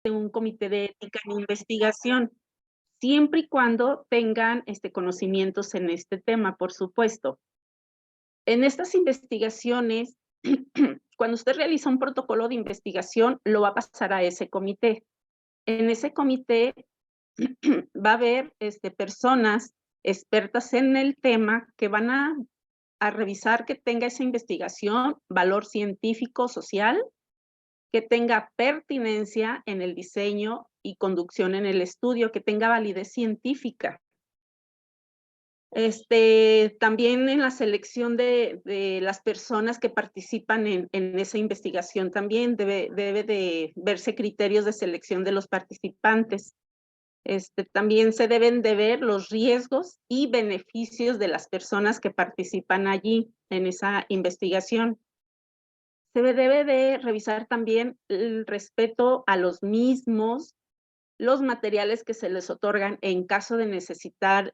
un comité de ética en investigación, siempre y cuando tengan, conocimientos en este tema, por supuesto. En estas investigaciones, cuando usted realiza un protocolo de investigación, lo va a pasar a ese comité. En ese comité va a haber, personas expertas en el tema que van a revisar que tenga esa investigación valor científico, social, que tenga pertinencia en el diseño y conducción en el estudio, que tenga validez científica. También en la selección de las personas que participan en esa investigación también debe de verse criterios de selección de los participantes. También se deben de ver los riesgos y beneficios de las personas que participan allí en esa investigación. Se debe de revisar también el respeto a los mismos, los materiales que se les otorgan en caso de necesitar,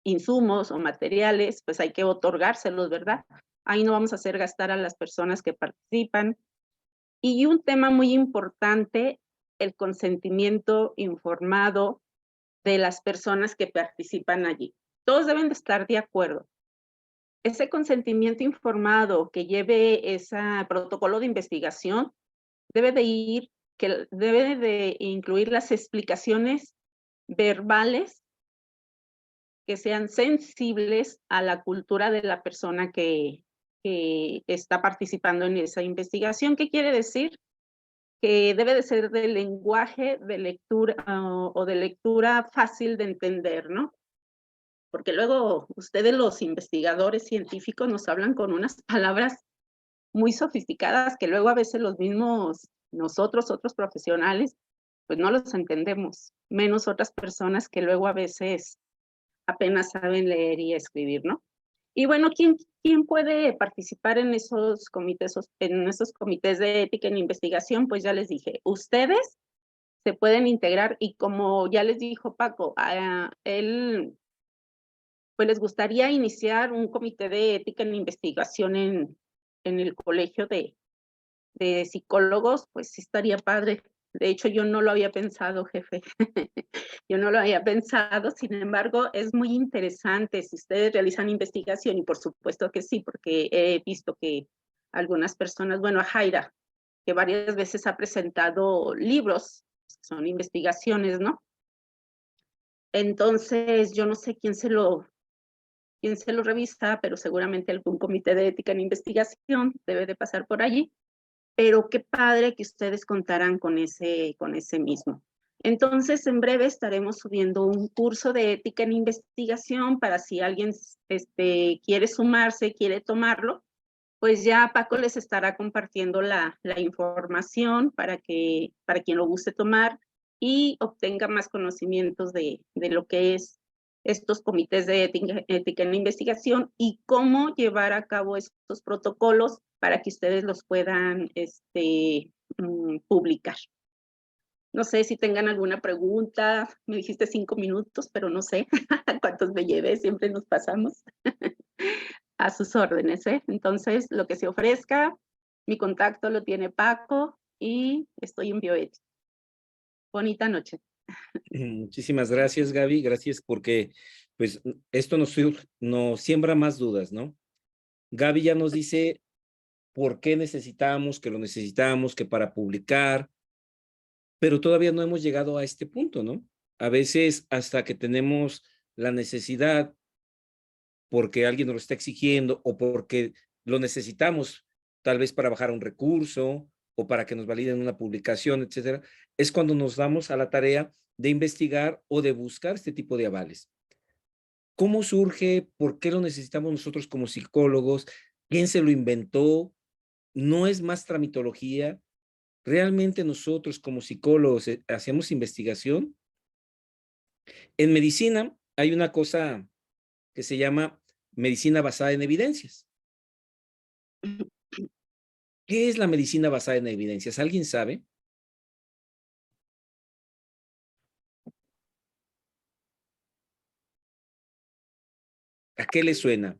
insumos o materiales, pues hay que otorgárselos, ¿verdad? Ahí no vamos a hacer gastar a las personas que participan. Y un tema muy importante, el consentimiento informado de las personas que participan allí. Todos deben de estar de acuerdo. Ese consentimiento informado que lleve ese protocolo de investigación debe de incluir las explicaciones verbales que sean sensibles a la cultura de la persona que está participando en esa investigación. ¿Qué quiere decir? Que debe de ser de lenguaje de lectura, o de lectura fácil de entender, ¿no? Porque luego ustedes, los investigadores científicos, nos hablan con unas palabras muy sofisticadas que luego a veces los mismos nosotros, otros profesionales, pues no los entendemos, menos otras personas que luego a veces apenas saben leer y escribir, ¿no? Y bueno, ¿quién puede participar en esos comités de ética en investigación? Pues ya les dije, ustedes se pueden integrar y como ya les dijo Paco, él, pues les gustaría iniciar un comité de ética en investigación en el colegio de psicólogos, pues sí estaría padre. De hecho, yo no lo había pensado, jefe. Yo no lo había pensado, sin embargo, es muy interesante si ustedes realizan investigación, y por supuesto que sí, porque he visto que algunas personas, bueno, a Jaira, que varias veces ha presentado libros, son investigaciones, ¿no? Entonces, yo no sé quién se lo revisa, pero seguramente algún comité de ética en investigación debe de pasar por allí. Pero qué padre que ustedes contaran con ese mismo. Entonces, en breve estaremos subiendo un curso de ética en investigación para si alguien quiere sumarse, quiere tomarlo, pues ya Paco les estará compartiendo la información para quien lo guste tomar y obtenga más conocimientos de lo que es estos comités de ética en investigación y cómo llevar a cabo estos protocolos para que ustedes los puedan publicar. No sé si tengan alguna pregunta, me dijiste 5 minutos, pero no sé cuántos me llevé, siempre nos pasamos. A sus órdenes, ¿eh? Entonces, lo que se ofrezca, mi contacto lo tiene Paco y estoy en bioética. Bonita noche. Muchísimas gracias, Gaby. Gracias porque, pues, esto nos siembra más dudas, ¿no? Gaby ya nos dice por qué necesitamos, que lo necesitamos, que para publicar, pero todavía no hemos llegado a este punto, ¿no? A veces hasta que tenemos la necesidad porque alguien nos lo está exigiendo o porque lo necesitamos, tal vez para bajar un recurso o para que nos validen una publicación, etcétera, es cuando nos damos a la tarea de investigar o de buscar este tipo de avales. ¿Cómo surge? ¿Por qué lo necesitamos nosotros como psicólogos? ¿Quién se lo inventó? ¿No es más tramitología? ¿Realmente nosotros como psicólogos hacemos investigación? En medicina hay una cosa que se llama medicina basada en evidencias. ¿Qué es la medicina basada en evidencias? ¿Alguien sabe? ¿A qué le suena?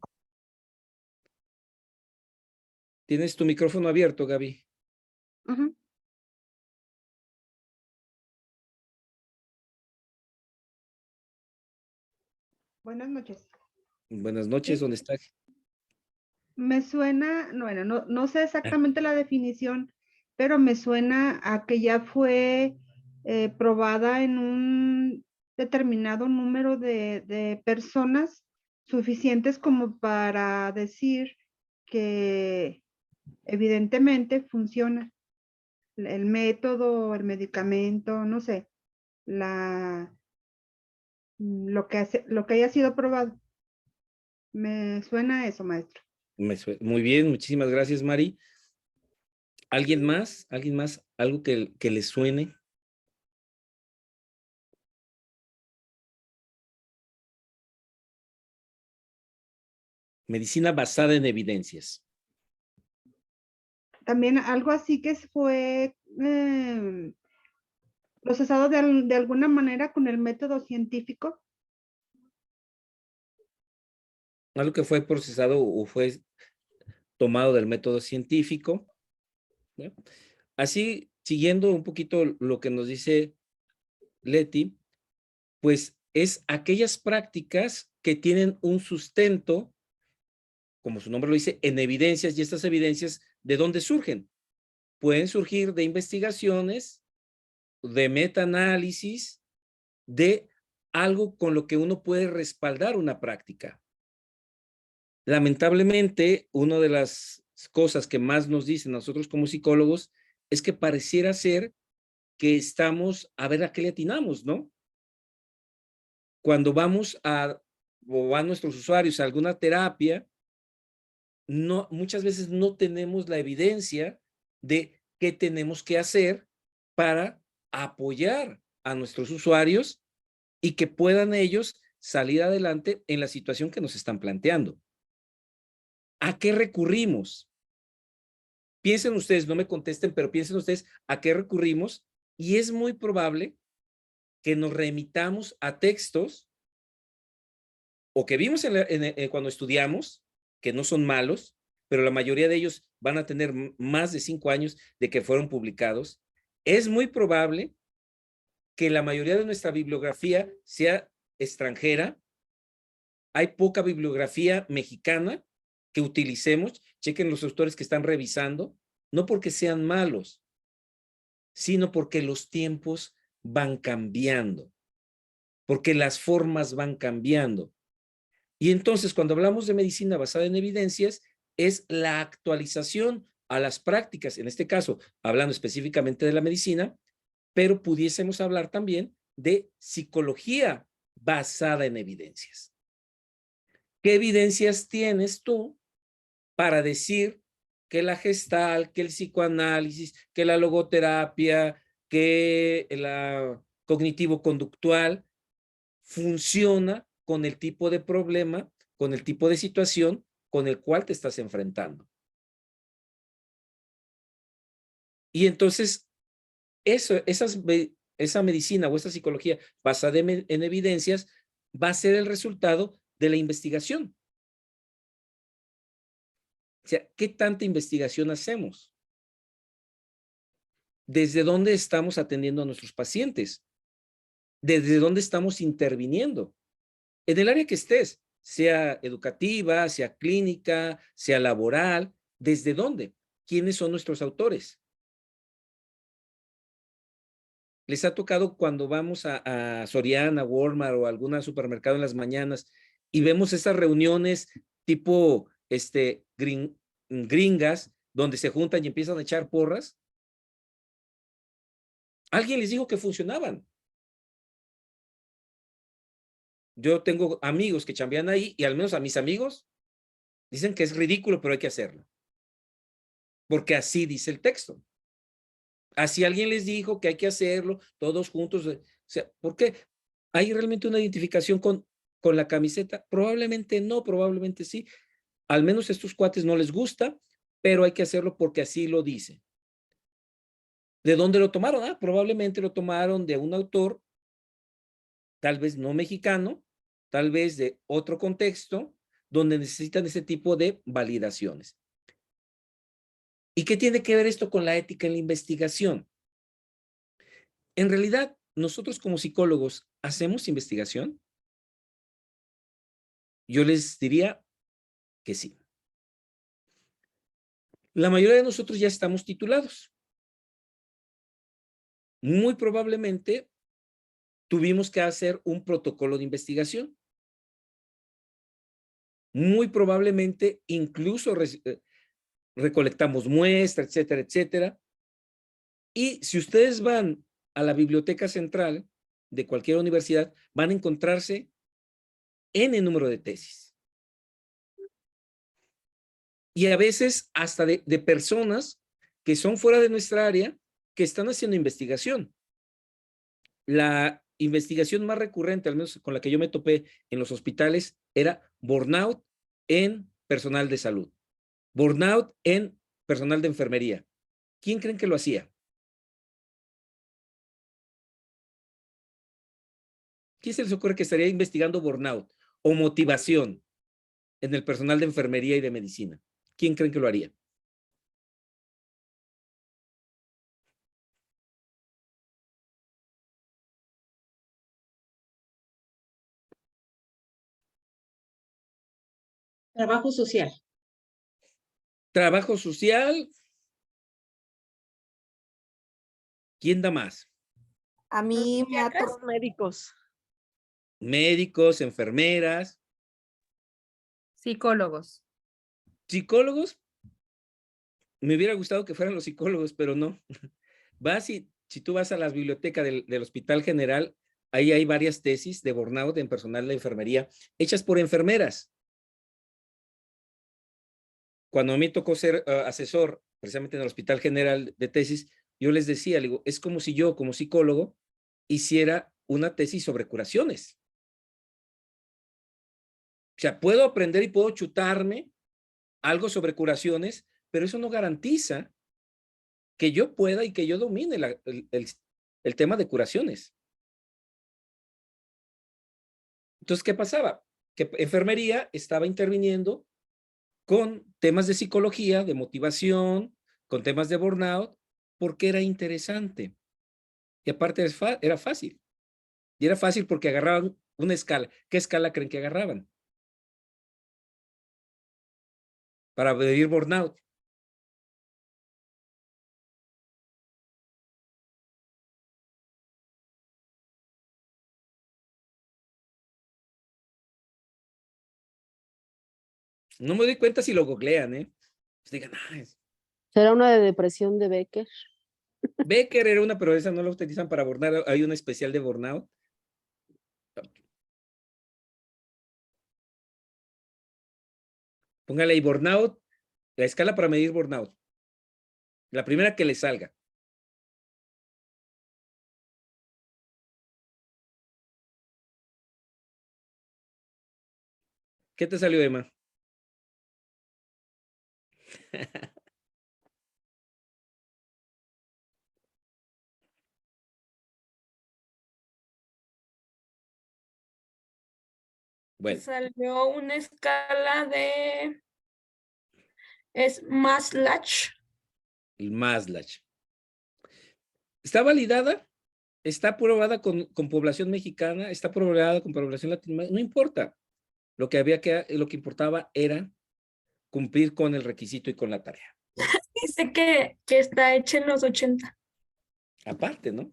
Tienes tu micrófono abierto, Gaby. Ujú. Buenas noches. Buenas noches, ¿dónde está? Me suena, bueno, no sé exactamente la definición, pero me suena a que ya fue probada en un determinado número de personas suficientes como para decir que evidentemente funciona el método, el medicamento, no sé, lo que haya sido probado. Me suena a eso, maestro. Muy bien, muchísimas gracias, Mari. ¿Alguien más? ¿Alguien más? ¿Algo que le suene? Medicina basada en evidencias. También algo así que fue procesado de alguna manera con el método científico. Algo que fue procesado o fue tomado del método científico, ¿no? Así, siguiendo un poquito lo que nos dice Leti, pues es aquellas prácticas que tienen un sustento, como su nombre lo dice, en evidencias, y estas evidencias, ¿de dónde surgen? Pueden surgir de investigaciones, de metaanálisis, de algo con lo que uno puede respaldar una práctica. Lamentablemente, una de las cosas que más nos dicen nosotros como psicólogos es que pareciera ser que estamos a ver a qué le atinamos, ¿no? Cuando vamos o van nuestros usuarios a alguna terapia, no, muchas veces no tenemos la evidencia de qué tenemos que hacer para apoyar a nuestros usuarios y que puedan ellos salir adelante en la situación que nos están planteando. ¿A qué recurrimos? Piensen ustedes, no me contesten, pero piensen ustedes a qué recurrimos, y es muy probable que nos remitamos a textos o que vimos cuando estudiamos, que no son malos, pero la mayoría de ellos van a tener más de 5 años de que fueron publicados. Es muy probable que la mayoría de nuestra bibliografía sea extranjera. Hay poca bibliografía mexicana que utilicemos. Chequen los autores que están revisando, no porque sean malos, sino porque los tiempos van cambiando, porque las formas van cambiando. Y entonces, cuando hablamos de medicina basada en evidencias, es la actualización a las prácticas, en este caso, hablando específicamente de la medicina, pero pudiésemos hablar también de psicología basada en evidencias. ¿Qué evidencias tienes tú para decir que la Gestalt, que el psicoanálisis, que la logoterapia, que la cognitivo-conductual funciona con el tipo de problema, con el tipo de situación con el cual te estás enfrentando? Y entonces, esa medicina o esa psicología basada en evidencias va a ser el resultado de la investigación. O sea, ¿qué tanta investigación hacemos? ¿Desde dónde estamos atendiendo a nuestros pacientes? ¿Desde dónde estamos interviniendo? En el área que estés, sea educativa, sea clínica, sea laboral, ¿desde dónde? ¿Quiénes son nuestros autores? ¿Les ha tocado cuando vamos a Soriana, Walmart o algún supermercado en las mañanas y vemos esas reuniones tipo gringas donde se juntan y empiezan a echar porras? Alguien les dijo que funcionaban. Yo tengo amigos que chambean ahí y al menos a mis amigos dicen que es ridículo, pero hay que hacerlo. Porque así dice el texto. Así alguien les dijo que hay que hacerlo todos juntos. O sea, ¿por qué? ¿Hay realmente una identificación con la camiseta? Probablemente no, probablemente sí. Al menos a estos cuates no les gusta, pero hay que hacerlo porque así lo dice. ¿De dónde lo tomaron? Ah, probablemente lo tomaron de un autor, tal vez no mexicano, tal vez de otro contexto, donde necesitan ese tipo de validaciones. ¿Y qué tiene que ver esto con la ética en la investigación? En realidad, nosotros como psicólogos, ¿hacemos investigación? Yo les diría que sí. La mayoría de nosotros ya estamos titulados. Muy probablemente tuvimos que hacer un protocolo de investigación. Muy probablemente incluso recolectamos muestras, etcétera, etcétera. Y si ustedes van a la biblioteca central de cualquier universidad, van a encontrarse N número de tesis. Y a veces hasta de personas que son fuera de nuestra área que están haciendo investigación. La investigación más recurrente, al menos con la que yo me topé en los hospitales, era burnout en personal de salud, burnout en personal de enfermería. ¿Quién creen que lo hacía? ¿Quién se les ocurre que estaría investigando burnout o motivación en el personal de enfermería y de medicina? ¿Quién creen que lo haría? Trabajo social. Trabajo social. ¿Quién da más? A mí me ha Psiquiatras, tocado. médicos. Médicos, enfermeras, Psicólogos. psicólogos. Me hubiera gustado que fueran los psicólogos, pero no. Vas y si tú vas a las bibliotecas del Hospital General, ahí hay varias tesis de burnout en personal de enfermería hechas por enfermeras. Cuando a mí tocó ser asesor precisamente en el Hospital General de tesis, yo les decía, digo, es como si yo como psicólogo hiciera una tesis sobre curaciones. O sea, puedo aprender y puedo chutarme algo sobre curaciones, pero eso no garantiza que yo pueda y que yo domine el tema de curaciones. Entonces, ¿qué pasaba? Que enfermería estaba interviniendo con temas de psicología, de motivación, con temas de burnout, porque era interesante. Y aparte era fácil. Y era fácil porque agarraban una escala. ¿Qué escala creen que agarraban? Para medir burnout. No me doy cuenta si lo googlean, ¿eh? Pues digan, ¿Será una de depresión de Becker? Becker era una, pero esa no la utilizan para burnout. Hay una especial de burnout. Póngale ahí burnout, la escala para medir burnout. La primera que le salga. ¿Qué te salió, Emma? Bueno, Salió una escala de... Es Maslach. el Maslach. ¿Está validada? ¿Está aprobada con población mexicana? ¿Está aprobada con población latinoamericana? No importa. Lo que importaba era cumplir con el requisito y con la tarea. Dice que está hecha en los 80. Aparte, ¿no?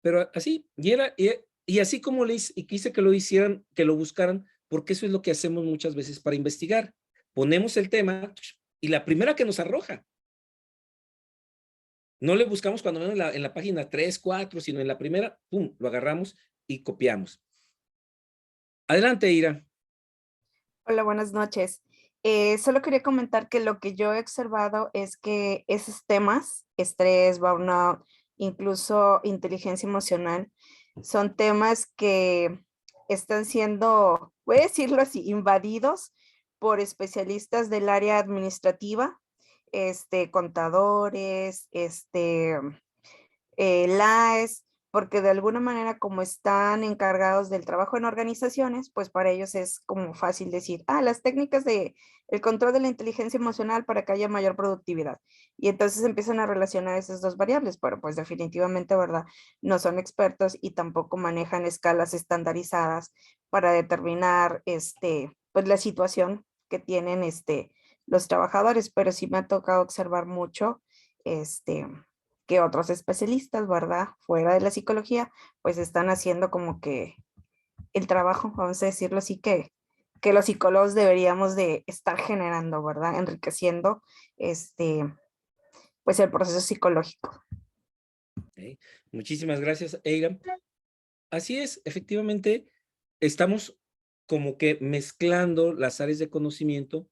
Pero así, y así como y quise que lo hicieran, que lo buscaran, porque eso es lo que hacemos muchas veces para investigar. Ponemos el tema y la primera que nos arroja. No le buscamos cuando vemos en la página 3, 4, sino en la primera, pum, lo agarramos y copiamos. Adelante, Ira. Hola, buenas noches. Solo quería comentar que lo que yo he observado es que esos temas, estrés, burnout, incluso inteligencia emocional, son temas que están siendo, voy a decirlo así, invadidos por especialistas del área administrativa, contadores, LAES, porque de alguna manera como están encargados del trabajo en organizaciones, pues para ellos es como fácil decir, las técnicas de el control de la inteligencia emocional para que haya mayor productividad. Y entonces empiezan a relacionar esas dos variables, pero pues definitivamente, ¿verdad? No son expertos y tampoco manejan escalas estandarizadas para determinar pues la situación que tienen los trabajadores, pero sí me ha tocado observar mucho que otros especialistas, ¿verdad? Fuera de la psicología, pues están haciendo como que el trabajo, vamos a decirlo así, que los psicólogos deberíamos de estar generando, ¿verdad? Enriqueciendo pues el proceso psicológico. Ok. Muchísimas gracias, Eira. Así es, efectivamente, estamos como que mezclando las áreas de conocimiento.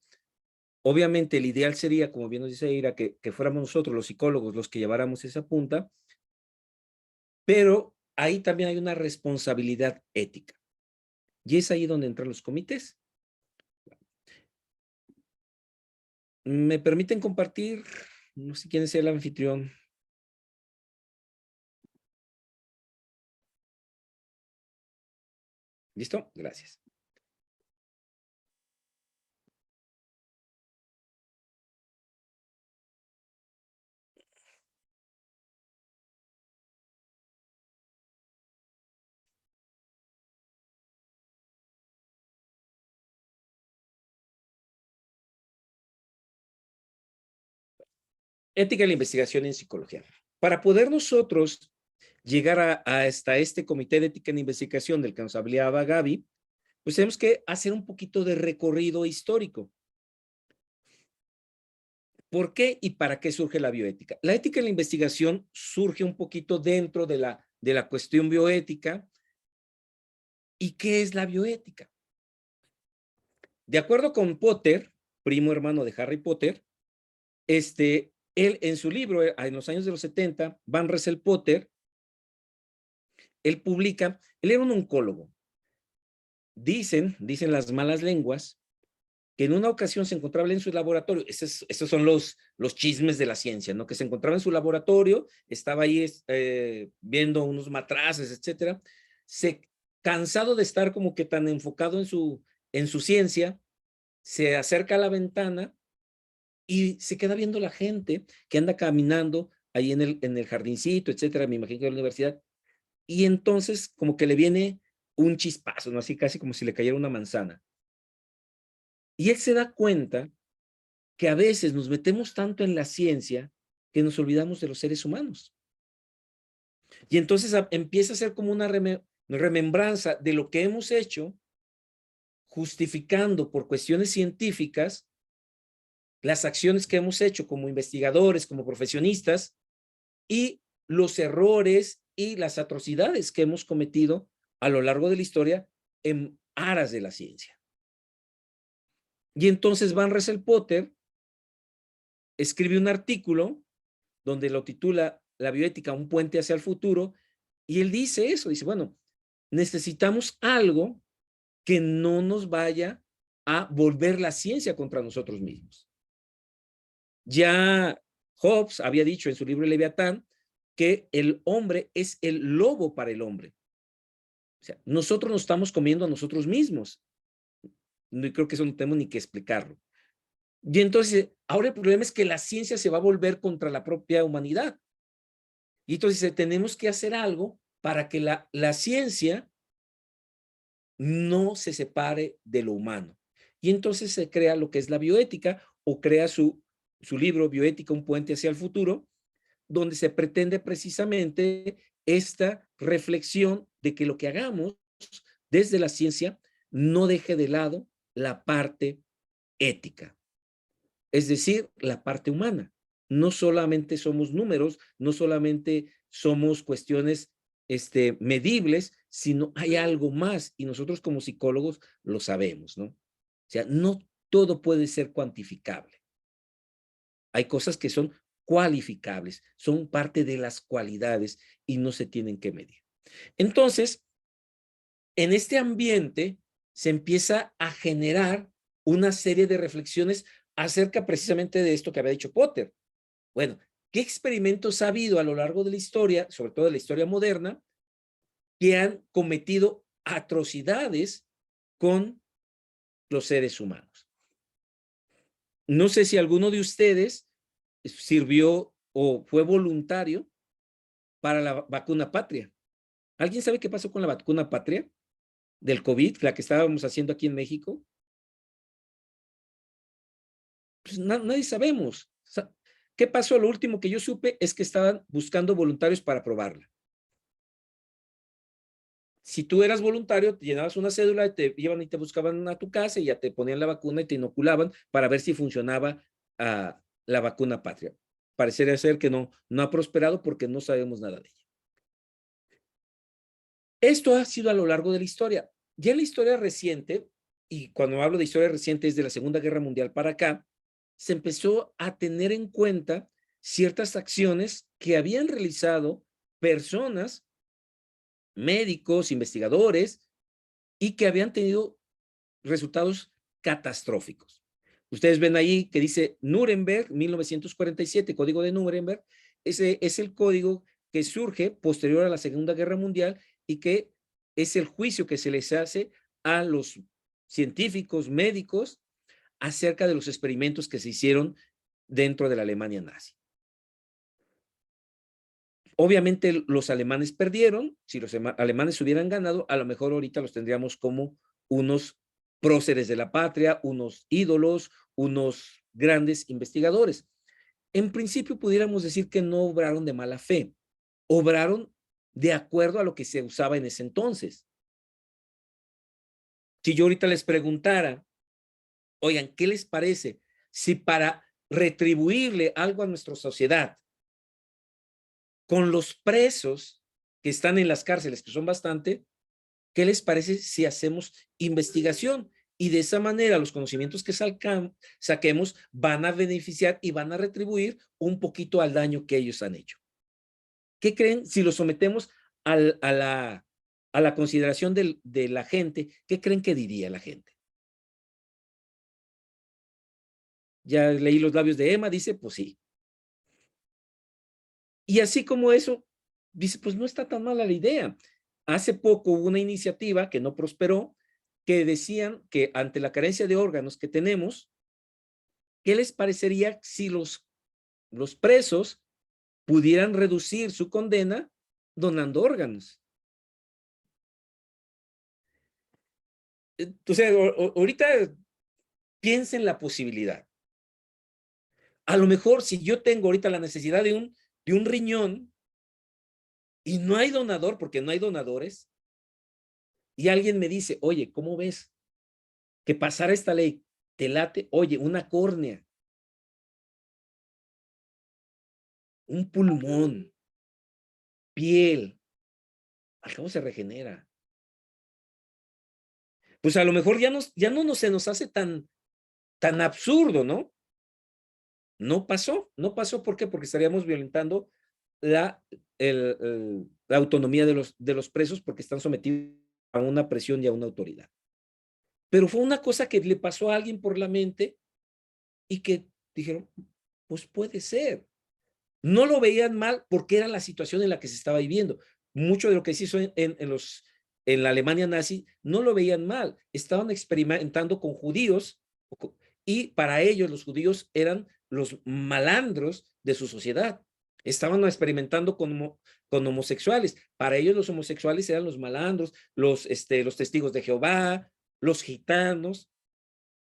Obviamente, el ideal sería, como bien nos dice Eira, que fuéramos nosotros, los psicólogos, los que lleváramos esa punta, pero ahí también hay una responsabilidad ética. Y es ahí donde entran los comités. ¿Me permiten compartir? No sé quién es el anfitrión. ¿Listo? Gracias. Ética de la investigación en psicología. Para poder nosotros llegar hasta este comité de ética en investigación del que nos hablaba Gaby, pues tenemos que hacer un poquito de recorrido histórico. ¿Por qué y para qué surge la bioética? La ética en la investigación surge un poquito dentro de la cuestión bioética. ¿Y qué es la bioética? De acuerdo con Potter, primo hermano de Harry Potter, él en su libro, en los años de los 70, Van Russell Potter, él publica, él era un oncólogo. Dicen las malas lenguas, que en una ocasión se encontraba en su laboratorio, esos son los chismes de la ciencia, ¿no? Que se encontraba en su laboratorio, estaba ahí viendo unos matraces, etcétera, cansado de estar como que tan enfocado en su ciencia, se acerca a la ventana y se queda viendo la gente que anda caminando ahí en el jardincito, etcétera, me imagino que en la universidad, y entonces como que le viene un chispazo, ¿no? Así casi como si le cayera una manzana. Y él se da cuenta que a veces nos metemos tanto en la ciencia que nos olvidamos de los seres humanos. Y entonces empieza a ser como una remembranza de lo que hemos hecho, justificando por cuestiones científicas las acciones que hemos hecho como investigadores, como profesionistas, y los errores y las atrocidades que hemos cometido a lo largo de la historia en aras de la ciencia. Y entonces Van Russell Potter escribe un artículo donde lo titula La bioética, un puente hacia el futuro, y él dice eso, dice, bueno, necesitamos algo que no nos vaya a volver la ciencia contra nosotros mismos. Ya Hobbes había dicho en su libro Leviatán que el hombre es el lobo para el hombre. O sea, nosotros nos estamos comiendo a nosotros mismos. No, creo que eso no tenemos ni que explicarlo. Y entonces, ahora el problema es que la ciencia se va a volver contra la propia humanidad. Y entonces tenemos que hacer algo para que la ciencia no se separe de lo humano. Y entonces se crea lo que es la bioética, o crea su libro Bioética, un puente hacia el futuro, donde se pretende precisamente esta reflexión de que lo que hagamos desde la ciencia no deje de lado la parte ética, es decir, la parte humana. No solamente somos números, no solamente somos cuestiones medibles, sino hay algo más, y nosotros como psicólogos lo sabemos, ¿no? O sea, no todo puede ser cuantificable. Hay cosas que son cualificables, son parte de las cualidades y no se tienen que medir. Entonces, en este ambiente se empieza a generar una serie de reflexiones acerca precisamente de esto que había dicho Potter. Bueno, ¿qué experimentos ha habido a lo largo de la historia, sobre todo de la historia moderna, que han cometido atrocidades con los seres humanos? No sé si alguno de ustedes sirvió o fue voluntario para la vacuna patria. ¿Alguien sabe qué pasó con la vacuna patria? del COVID, la que estábamos haciendo aquí en México? Pues nadie sabemos. ¿Qué pasó? Lo último que yo supe es que estaban buscando voluntarios para probarla. Si tú eras voluntario, te llenabas una cédula, te iban y te buscaban a tu casa y ya te ponían la vacuna y te inoculaban para ver si funcionaba la vacuna patria. Parecería ser que no ha prosperado porque no sabemos nada de ella. Esto ha sido a lo largo de la historia. Ya en la historia reciente, y cuando hablo de historia reciente es de la Segunda Guerra Mundial para acá, se empezó a tener en cuenta ciertas acciones que habían realizado personas, médicos, investigadores, y que habían tenido resultados catastróficos. Ustedes ven ahí que dice Nuremberg, 1947, Código de Nuremberg. Ese es el código que surge posterior a la Segunda Guerra Mundial y que es el juicio que se les hace a los científicos, médicos, acerca de los experimentos que se hicieron dentro de la Alemania nazi. Obviamente los alemanes perdieron. Si los alemanes hubieran ganado, a lo mejor ahorita los tendríamos como unos próceres de la patria, unos ídolos, unos grandes investigadores. En principio pudiéramos decir que no obraron de mala fe, obraron de acuerdo a lo que se usaba en ese entonces. Si yo ahorita les preguntara, oigan, ¿qué les parece si para retribuirle algo a nuestra sociedad, con los presos que están en las cárceles, que son bastante, ¿qué les parece si hacemos investigación? Y de esa manera los conocimientos que saquemos van a beneficiar y van a retribuir un poquito al daño que ellos han hecho. ¿Qué creen si lo sometemos a la consideración de la gente? ¿Qué creen que diría la gente? Ya leí los labios de Emma, dice, pues sí. Y así como eso, dice, pues no está tan mala la idea. Hace poco hubo una iniciativa que no prosperó, que decían que ante la carencia de órganos que tenemos, ¿qué les parecería si los presos pudieran reducir su condena donando órganos? Entonces, ahorita piensen la posibilidad. A lo mejor si yo tengo ahorita la necesidad de un riñón y no hay donador porque no hay donadores, y alguien me dice, oye, ¿cómo ves que pasara esta ley? ¿Te late? Oye, una córnea, un pulmón, piel, al cabo se regenera. Pues a lo mejor ya no se nos hace tan absurdo, ¿no? No pasó. ¿Por qué? Porque estaríamos violentando la autonomía de los presos porque están sometidos a una presión y a una autoridad. Pero fue una cosa que le pasó a alguien por la mente y que dijeron, pues puede ser. No lo veían mal porque era la situación en la que se estaba viviendo. Mucho de lo que se hizo en la Alemania nazi no lo veían mal. Estaban experimentando con judíos y para ellos los judíos eran los malandros de su sociedad. Estaban experimentando con homosexuales. Para ellos los homosexuales eran los malandros, los testigos de Jehová, los gitanos.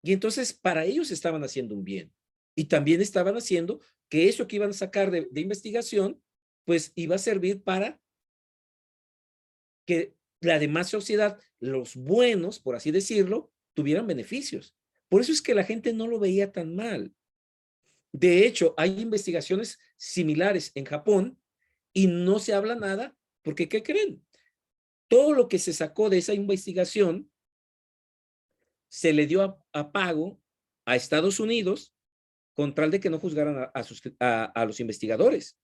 Y entonces para ellos estaban haciendo un bien. Y también estaban haciendo que eso que iban a sacar de investigación, pues iba a servir para que la demás sociedad, los buenos, por así decirlo, tuvieran beneficios. Por eso es que la gente no lo veía tan mal. De hecho, hay investigaciones similares en Japón y no se habla nada porque, ¿qué creen? Todo lo que se sacó de esa investigación se le dio a pago a Estados Unidos con tal de que no juzgaran a los investigadores.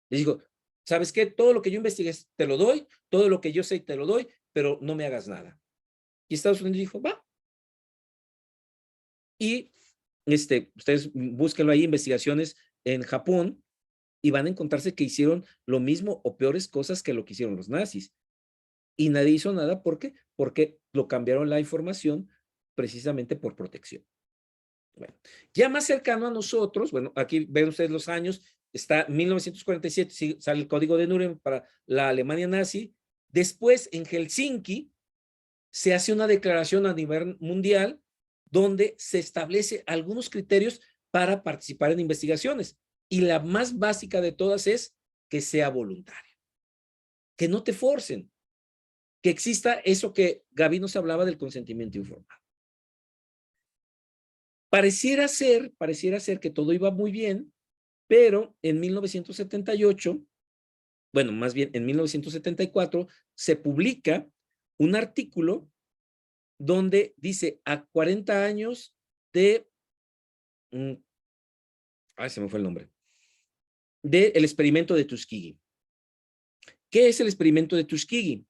Les digo, ¿sabes qué? Todo lo que yo investigué te lo doy, todo lo que yo sé te lo doy, pero no me hagas nada. Y Estados Unidos dijo, va. Y ustedes búsquenlo ahí, investigaciones en Japón, y van a encontrarse que hicieron lo mismo o peores cosas que lo que hicieron los nazis. Y nadie hizo nada, ¿por qué? Porque lo cambiaron la información precisamente por protección. Bueno, ya más cercano a nosotros, bueno, aquí ven ustedes los años, está 1947, sí, sale el Código de Nuremberg para la Alemania nazi. Después, en Helsinki, se hace una declaración a nivel mundial donde se establece algunos criterios para participar en investigaciones. Y la más básica de todas es que sea voluntario, que no te forcen, que exista eso que Gaby nos hablaba del consentimiento informado. Pareciera ser que todo iba muy bien, pero en 1978, bueno, más bien en 1974, se publica un artículo donde dice a 40 años de, se me fue el nombre, del experimento de Tuskegee. ¿Qué es el experimento de Tuskegee?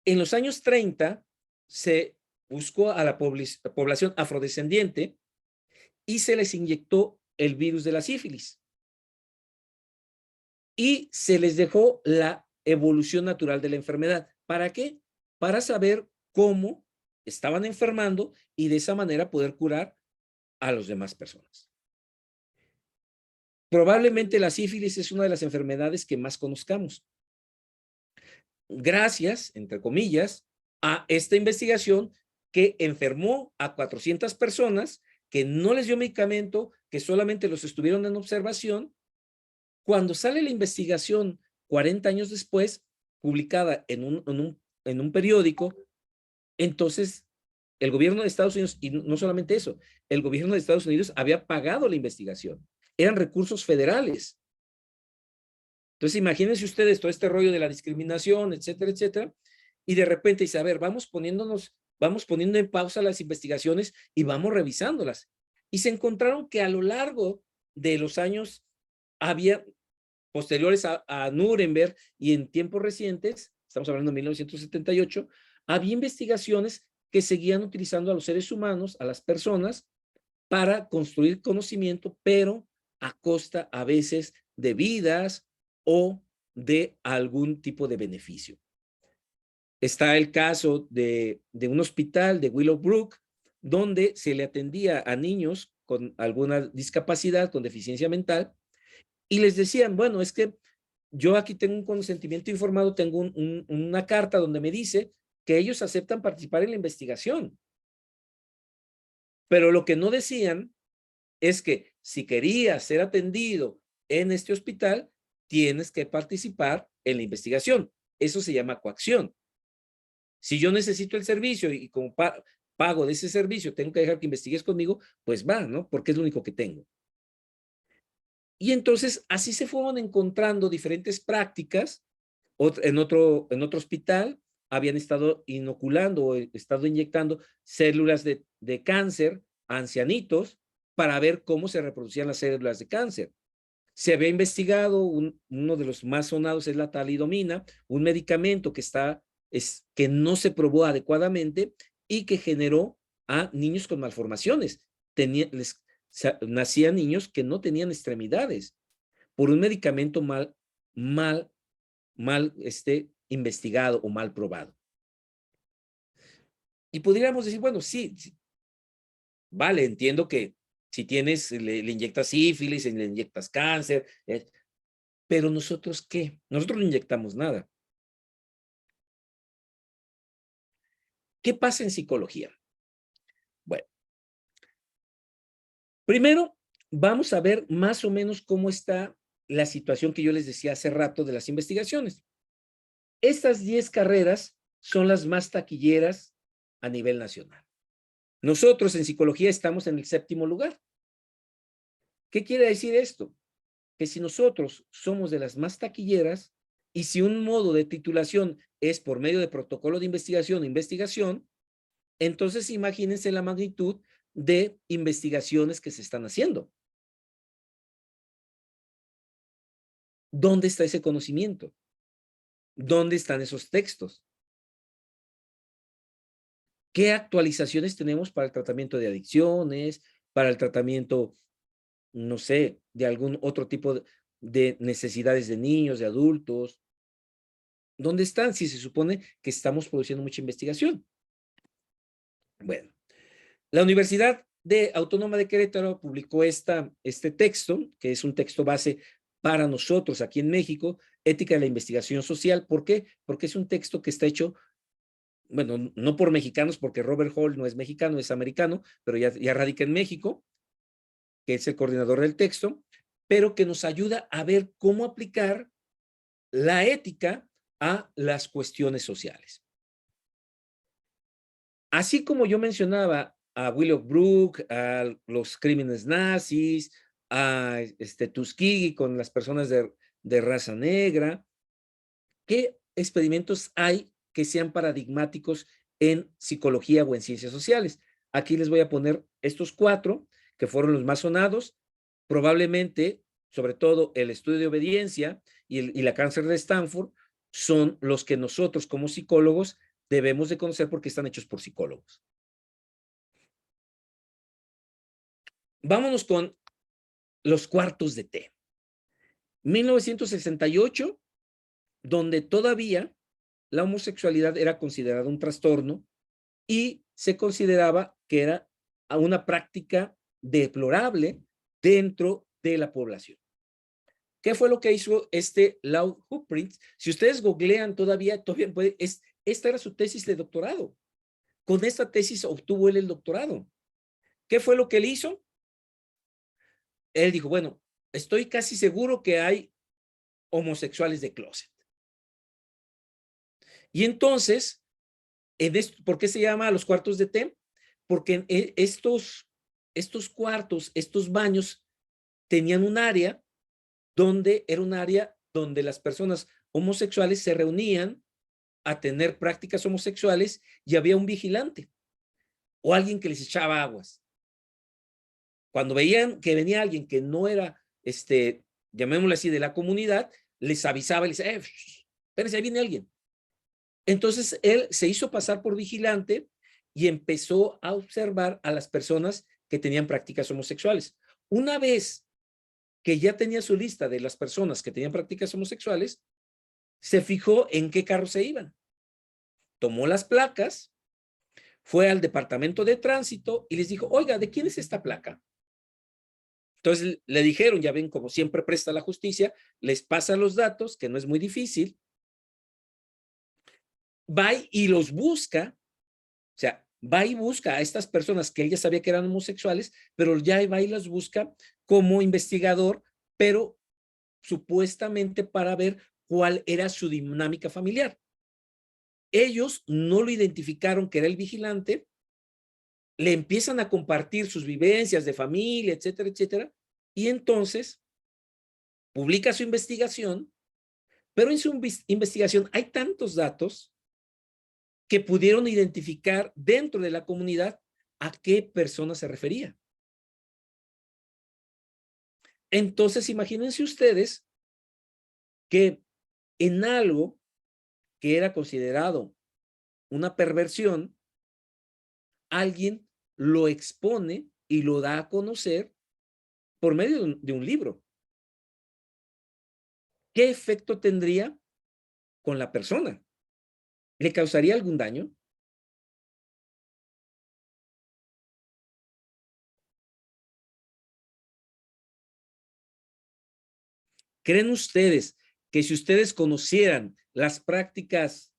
En los años 30 se buscó a la población afrodescendiente y se les inyectó el virus de la sífilis. Y se les dejó la evolución natural de la enfermedad. ¿Para qué? Para saber cómo estaban enfermando y de esa manera poder curar a las demás personas. Probablemente la sífilis es una de las enfermedades que más conozcamos. Gracias, entre comillas, a esta investigación que enfermó a 400 personas, que no les dio medicamento, que solamente los estuvieron en observación. Cuando sale la investigación 40 años después, publicada en un periódico, entonces el gobierno de Estados Unidos, y no solamente eso, el gobierno de Estados Unidos había pagado la investigación. Eran recursos federales. Entonces, imagínense ustedes todo este rollo de la discriminación, etcétera, etcétera, y de repente dice, a ver, vamos poniendo en pausa las investigaciones y vamos revisándolas. Y se encontraron que a lo largo de los años había, posteriores a Nuremberg y en tiempos recientes, estamos hablando de 1978, había investigaciones que seguían utilizando a los seres humanos, a las personas, para construir conocimiento, pero a costa a veces de vidas o de algún tipo de beneficio. Está el caso de un hospital de Willowbrook, donde se le atendía a niños con alguna discapacidad, con deficiencia mental, y les decían, bueno, es que yo aquí tengo un consentimiento informado, tengo una carta donde me dice que ellos aceptan participar en la investigación. Pero lo que no decían es que si querías ser atendido en este hospital, tienes que participar en la investigación. Eso se llama coacción. Si yo necesito el servicio y como pago de ese servicio, tengo que dejar que investigues conmigo, pues va, ¿no? Porque es lo único que tengo. Y entonces así se fueron encontrando diferentes prácticas. En otro hospital habían estado inoculando o estado inyectando células de cáncer a ancianitos para ver cómo se reproducían las células de cáncer. Se había investigado, uno de los más sonados es la talidomina, un medicamento que no se probó adecuadamente y que generó a niños con malformaciones. Nacían niños que no tenían extremidades por un medicamento mal investigado o mal probado. Y podríamos decir, bueno, sí, vale, entiendo que si tienes, le inyectas sífilis, le inyectas cáncer, pero nosotros, ¿qué? Nosotros no inyectamos nada. ¿Qué pasa en psicología? Bueno, primero vamos a ver más o menos cómo está la situación que yo les decía hace rato de las investigaciones. Estas 10 carreras son las más taquilleras a nivel nacional. Nosotros en psicología estamos en el 7º lugar. ¿Qué quiere decir esto? Que si nosotros somos de las más taquilleras y si un modo de titulación es por medio de protocolo de investigación, entonces imagínense la magnitud de investigaciones que se están haciendo. ¿Dónde está ese conocimiento? ¿Dónde están esos textos? ¿Qué actualizaciones tenemos para el tratamiento de adicciones, para el tratamiento, no sé, de algún otro tipo de necesidades de niños, de adultos? ¿Dónde están si se supone que estamos produciendo mucha investigación? Bueno, la Universidad Autónoma de Querétaro publicó este texto, que es un texto base para nosotros aquí en México, Ética de la Investigación Social. ¿Por qué? Porque es un texto que está hecho bueno, no por mexicanos, porque Robert Hall no es mexicano, es americano, pero ya radica en México, que es el coordinador del texto, pero que nos ayuda a ver cómo aplicar la ética a las cuestiones sociales. Así como yo mencionaba a Willow Brook, a los crímenes nazis, a Tuskegee con las personas de raza negra, ¿qué experimentos hay que sean paradigmáticos en psicología o en ciencias sociales? Aquí les voy a poner estos 4 que fueron los más sonados, probablemente, sobre todo el estudio de obediencia y la cáncer de Stanford, son los que nosotros como psicólogos debemos de conocer porque están hechos por psicólogos. Vámonos con los cuartos de té. 1968, donde todavía la homosexualidad era considerada un trastorno y se consideraba que era una práctica deplorable dentro de la población. ¿Qué fue lo que hizo Laud Hupprint? Si ustedes googlean todavía puede, esta era su tesis de doctorado. Con esta tesis obtuvo él el doctorado. ¿Qué fue lo que él hizo? Él dijo, bueno, estoy casi seguro que hay homosexuales de closet. Y entonces, ¿por qué se llama los cuartos de té? Porque estos cuartos, estos baños, tenían un área donde era un área donde las personas homosexuales se reunían a tener prácticas homosexuales y había un vigilante o alguien que les echaba aguas. Cuando veían que venía alguien que no era, llamémosle así, de la comunidad, les avisaba y les decía, espérense, ahí viene alguien. Entonces él se hizo pasar por vigilante y empezó a observar a las personas que tenían prácticas homosexuales. Una vez que ya tenía su lista de las personas que tenían prácticas homosexuales, se fijó en qué carro se iban. Tomó las placas, fue al departamento de tránsito y les dijo, oiga, ¿de quién es esta placa? Entonces le dijeron, ya ven, como siempre presta la justicia, les pasa los datos, que no es muy difícil, va y los busca, o sea, va y busca a estas personas que ella sabía que eran homosexuales, pero ya va y las busca como investigador, pero supuestamente para ver cuál era su dinámica familiar. Ellos no lo identificaron que era el vigilante, le empiezan a compartir sus vivencias de familia, etcétera, etcétera, y entonces publica su investigación, pero en su investigación hay tantos datos que pudieron identificar dentro de la comunidad a qué persona se refería. Entonces, imagínense ustedes que en algo que era considerado una perversión, alguien lo expone y lo da a conocer por medio de un libro. ¿Qué efecto tendría con la persona? ¿Le causaría algún daño? ¿Creen ustedes que si ustedes conocieran las prácticas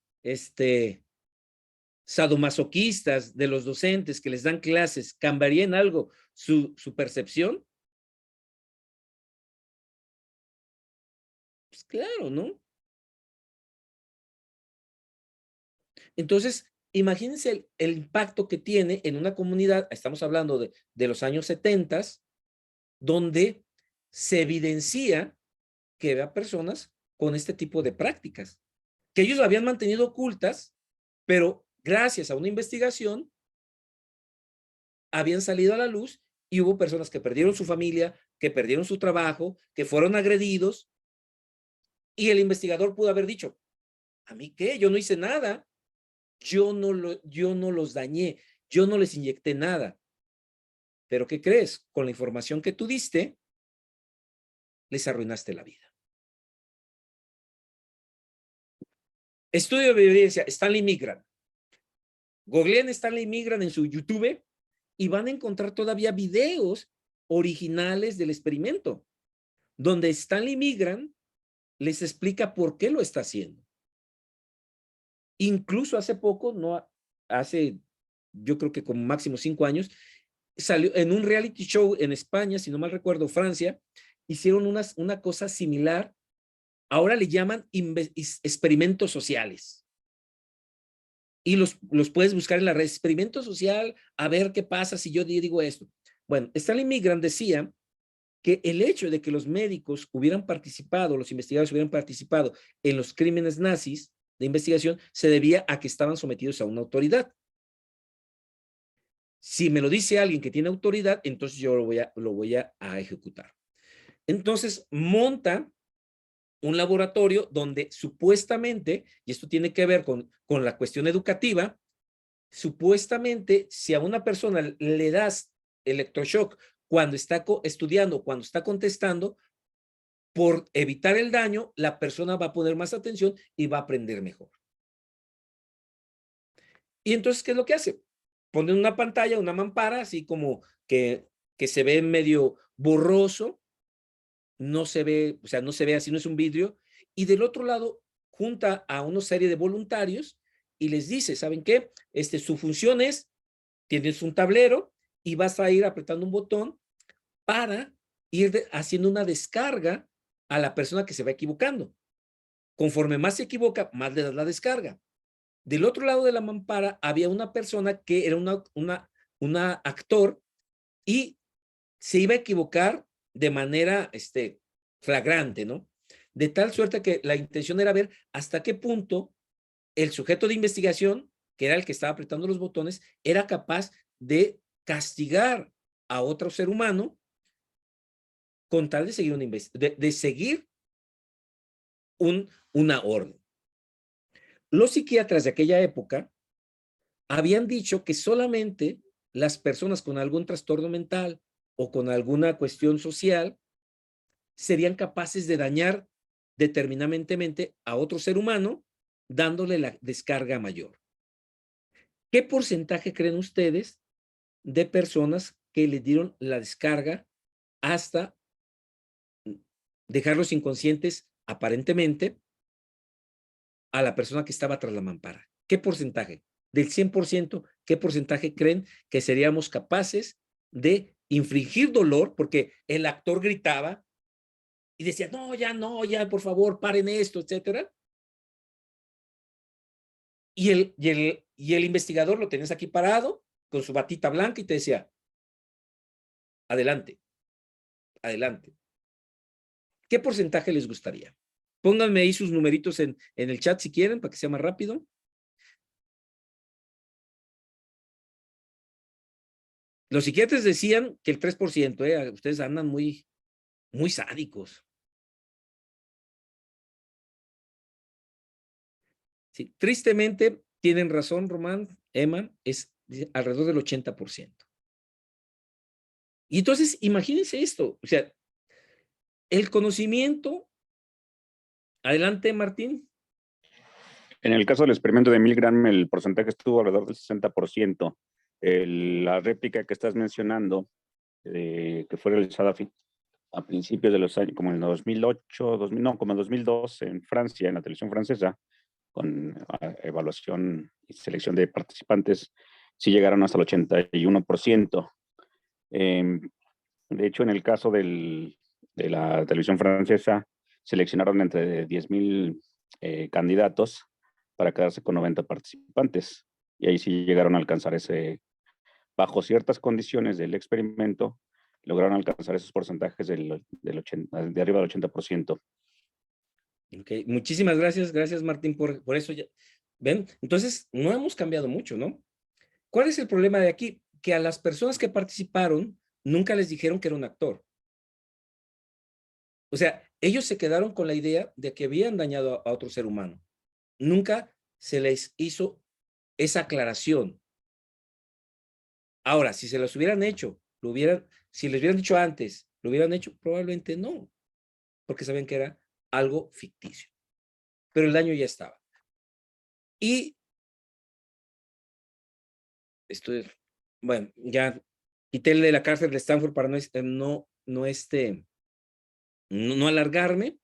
sadomasoquistas de los docentes que les dan clases, cambiaría en algo su percepción? Pues claro, ¿no? Entonces, imagínense el impacto que tiene en una comunidad, estamos hablando de los años 70, donde se evidencia que había personas con este tipo de prácticas, que ellos habían mantenido ocultas, pero gracias a una investigación habían salido a la luz y hubo personas que perdieron su familia, que perdieron su trabajo, que fueron agredidos, y el investigador pudo haber dicho, ¿a mí qué? Yo no hice nada, yo no los dañé, yo no les inyecté nada. Pero ¿qué crees? Con la información que tú diste, les arruinaste la vida. Estudio de evidencia, Stanley Milgram. Googleen Stanley Milgram en su YouTube y van a encontrar todavía videos originales del experimento, donde Stanley Milgram les explica por qué lo está haciendo. Incluso hace poco, no hace, yo creo que como máximo 5 años, salió en un reality show en España, si no mal recuerdo, Francia, hicieron una cosa similar. Ahora le llaman experimentos sociales. Y los puedes buscar en la red, experimento social, a ver qué pasa si yo digo esto. Bueno, Stanley Milgram decía que el hecho de que los médicos hubieran participado, los investigadores hubieran participado en los crímenes nazis de investigación, se debía a que estaban sometidos a una autoridad. Si me lo dice alguien que tiene autoridad, entonces yo lo voy a ejecutar. Entonces monta un laboratorio donde supuestamente, y esto tiene que ver con la cuestión educativa, supuestamente si a una persona le das electroshock cuando está estudiando, cuando está contestando, por evitar el daño, la persona va a poner más atención y va a aprender mejor. Y entonces, ¿qué es lo que hace? Pone una pantalla, una mampara, así como que se ve medio borroso, no se ve, o sea, no se ve así, no es un vidrio, y del otro lado junta a una serie de voluntarios y les dice, ¿saben qué? Su función es, tienes un tablero y vas a ir apretando un botón para ir haciendo una descarga a la persona que se va equivocando. Conforme más se equivoca, más le das la descarga. Del otro lado de la mampara había una persona que era una actor y se iba a equivocar de manera flagrante, ¿no? De tal suerte que la intención era ver hasta qué punto el sujeto de investigación, que era el que estaba apretando los botones, era capaz de castigar a otro ser humano con tal de seguir seguir una orden. Los psiquiatras de aquella época habían dicho que solamente las personas con algún trastorno mental o con alguna cuestión social serían capaces de dañar determinantemente a otro ser humano dándole la descarga mayor. ¿Qué porcentaje creen ustedes de personas que le dieron la descarga hasta dejarlos inconscientes aparentemente a la persona que estaba tras la mampara? ¿Qué porcentaje? Del 100%, ¿qué porcentaje creen que seríamos capaces de infligir dolor? Porque el actor gritaba y decía, no, ya, por favor, paren esto, etcétera. Y el investigador lo tenías aquí parado con su batita blanca y te decía, adelante, adelante. ¿Qué porcentaje les gustaría? Pónganme ahí sus numeritos en el chat si quieren, para que sea más rápido. Los psiquiatras decían que el 3%, ustedes andan muy sádicos. Sí, tristemente, tienen razón, Román, Emma, es alrededor del 80%. Y entonces, imagínense esto, o sea, el conocimiento. Adelante, Martín. En el caso del experimento de Milgram, el porcentaje estuvo alrededor del 60%. La réplica que estás mencionando, que fue realizada a principios de los años, como en 2008, como en 2002, en Francia, en la televisión francesa, con evaluación y selección de participantes, sí llegaron hasta el 81%. De hecho, en el caso de la televisión francesa, seleccionaron entre 10,000 candidatos para quedarse con 90 participantes. Y ahí sí llegaron a alcanzar bajo ciertas condiciones del experimento, lograron alcanzar esos porcentajes de arriba del 80%. Okay. Muchísimas gracias Martín, por eso. ¿Ven? Entonces, no hemos cambiado mucho, ¿no? ¿Cuál es el problema de aquí? Que a las personas que participaron, nunca les dijeron que era un actor. O sea, ellos se quedaron con la idea de que habían dañado a otro ser humano. Nunca se les hizo esa aclaración. Ahora, si se los hubieran hecho, si les hubieran dicho antes, lo hubieran hecho, probablemente no, porque sabían que era algo ficticio. Pero el daño ya estaba. Y bueno, ya quité el de la cárcel de Stanford para no alargarme,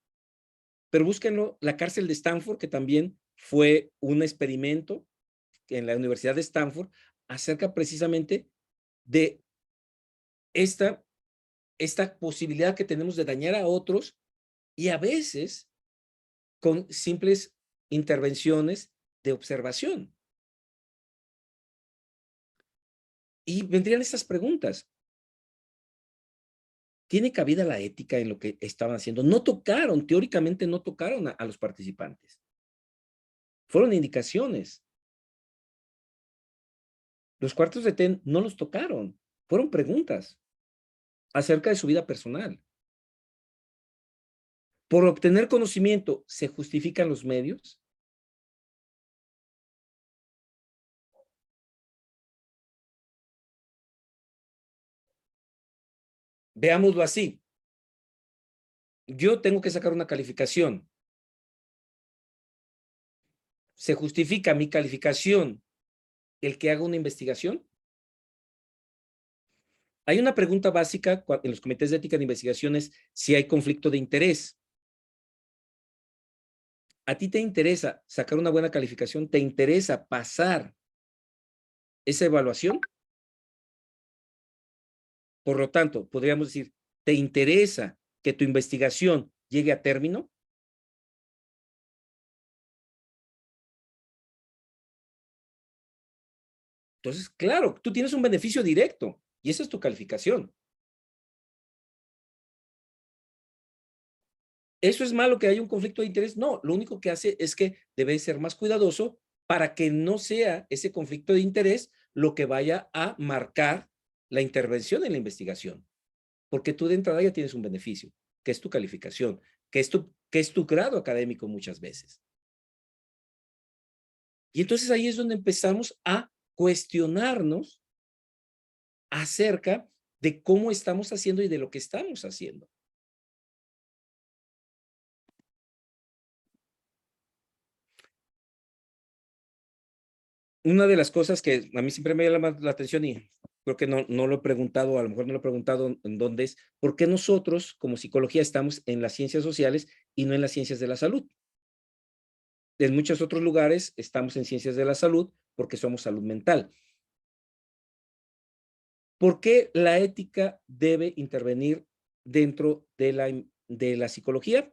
pero búsquenlo, la cárcel de Stanford, que también fue un experimento en la Universidad de Stanford acerca precisamente de esta posibilidad que tenemos de dañar a otros y a veces con simples intervenciones de observación. Y vendrían estas preguntas. ¿Tiene cabida la ética en lo que estaban haciendo? No tocaron, teóricamente no tocaron a los participantes. Fueron indicaciones. Los cuartos de té no los tocaron. Fueron preguntas acerca de su vida personal. Por obtener conocimiento, ¿se justifican los medios? Veámoslo así. Yo tengo que sacar una calificación. ¿Se justifica mi calificación el que haga una investigación? Hay una pregunta básica en los comités de ética de investigaciones si hay conflicto de interés. ¿A ti te interesa sacar una buena calificación? ¿Te interesa pasar esa evaluación? Por lo tanto, podríamos decir, ¿te interesa que tu investigación llegue a término? Entonces, claro, tú tienes un beneficio directo y esa es tu calificación. ¿Eso es malo que haya un conflicto de interés? No, lo único que hace es que debe ser más cuidadoso para que no sea ese conflicto de interés lo que vaya a marcar la intervención en la investigación. Porque tú de entrada ya tienes un beneficio, que es tu calificación, que es tu grado académico muchas veces. Y entonces ahí es donde empezamos a cuestionarnos acerca de cómo estamos haciendo y de lo que estamos haciendo. Una de las cosas que a mí siempre me llama la atención y creo que no lo he preguntado, a lo mejor no lo he preguntado en dónde es, ¿por qué nosotros como psicología estamos en las ciencias sociales y no en las ciencias de la salud? En muchos otros lugares estamos en ciencias de la salud porque somos salud mental. ¿Por qué la ética debe intervenir dentro de la psicología?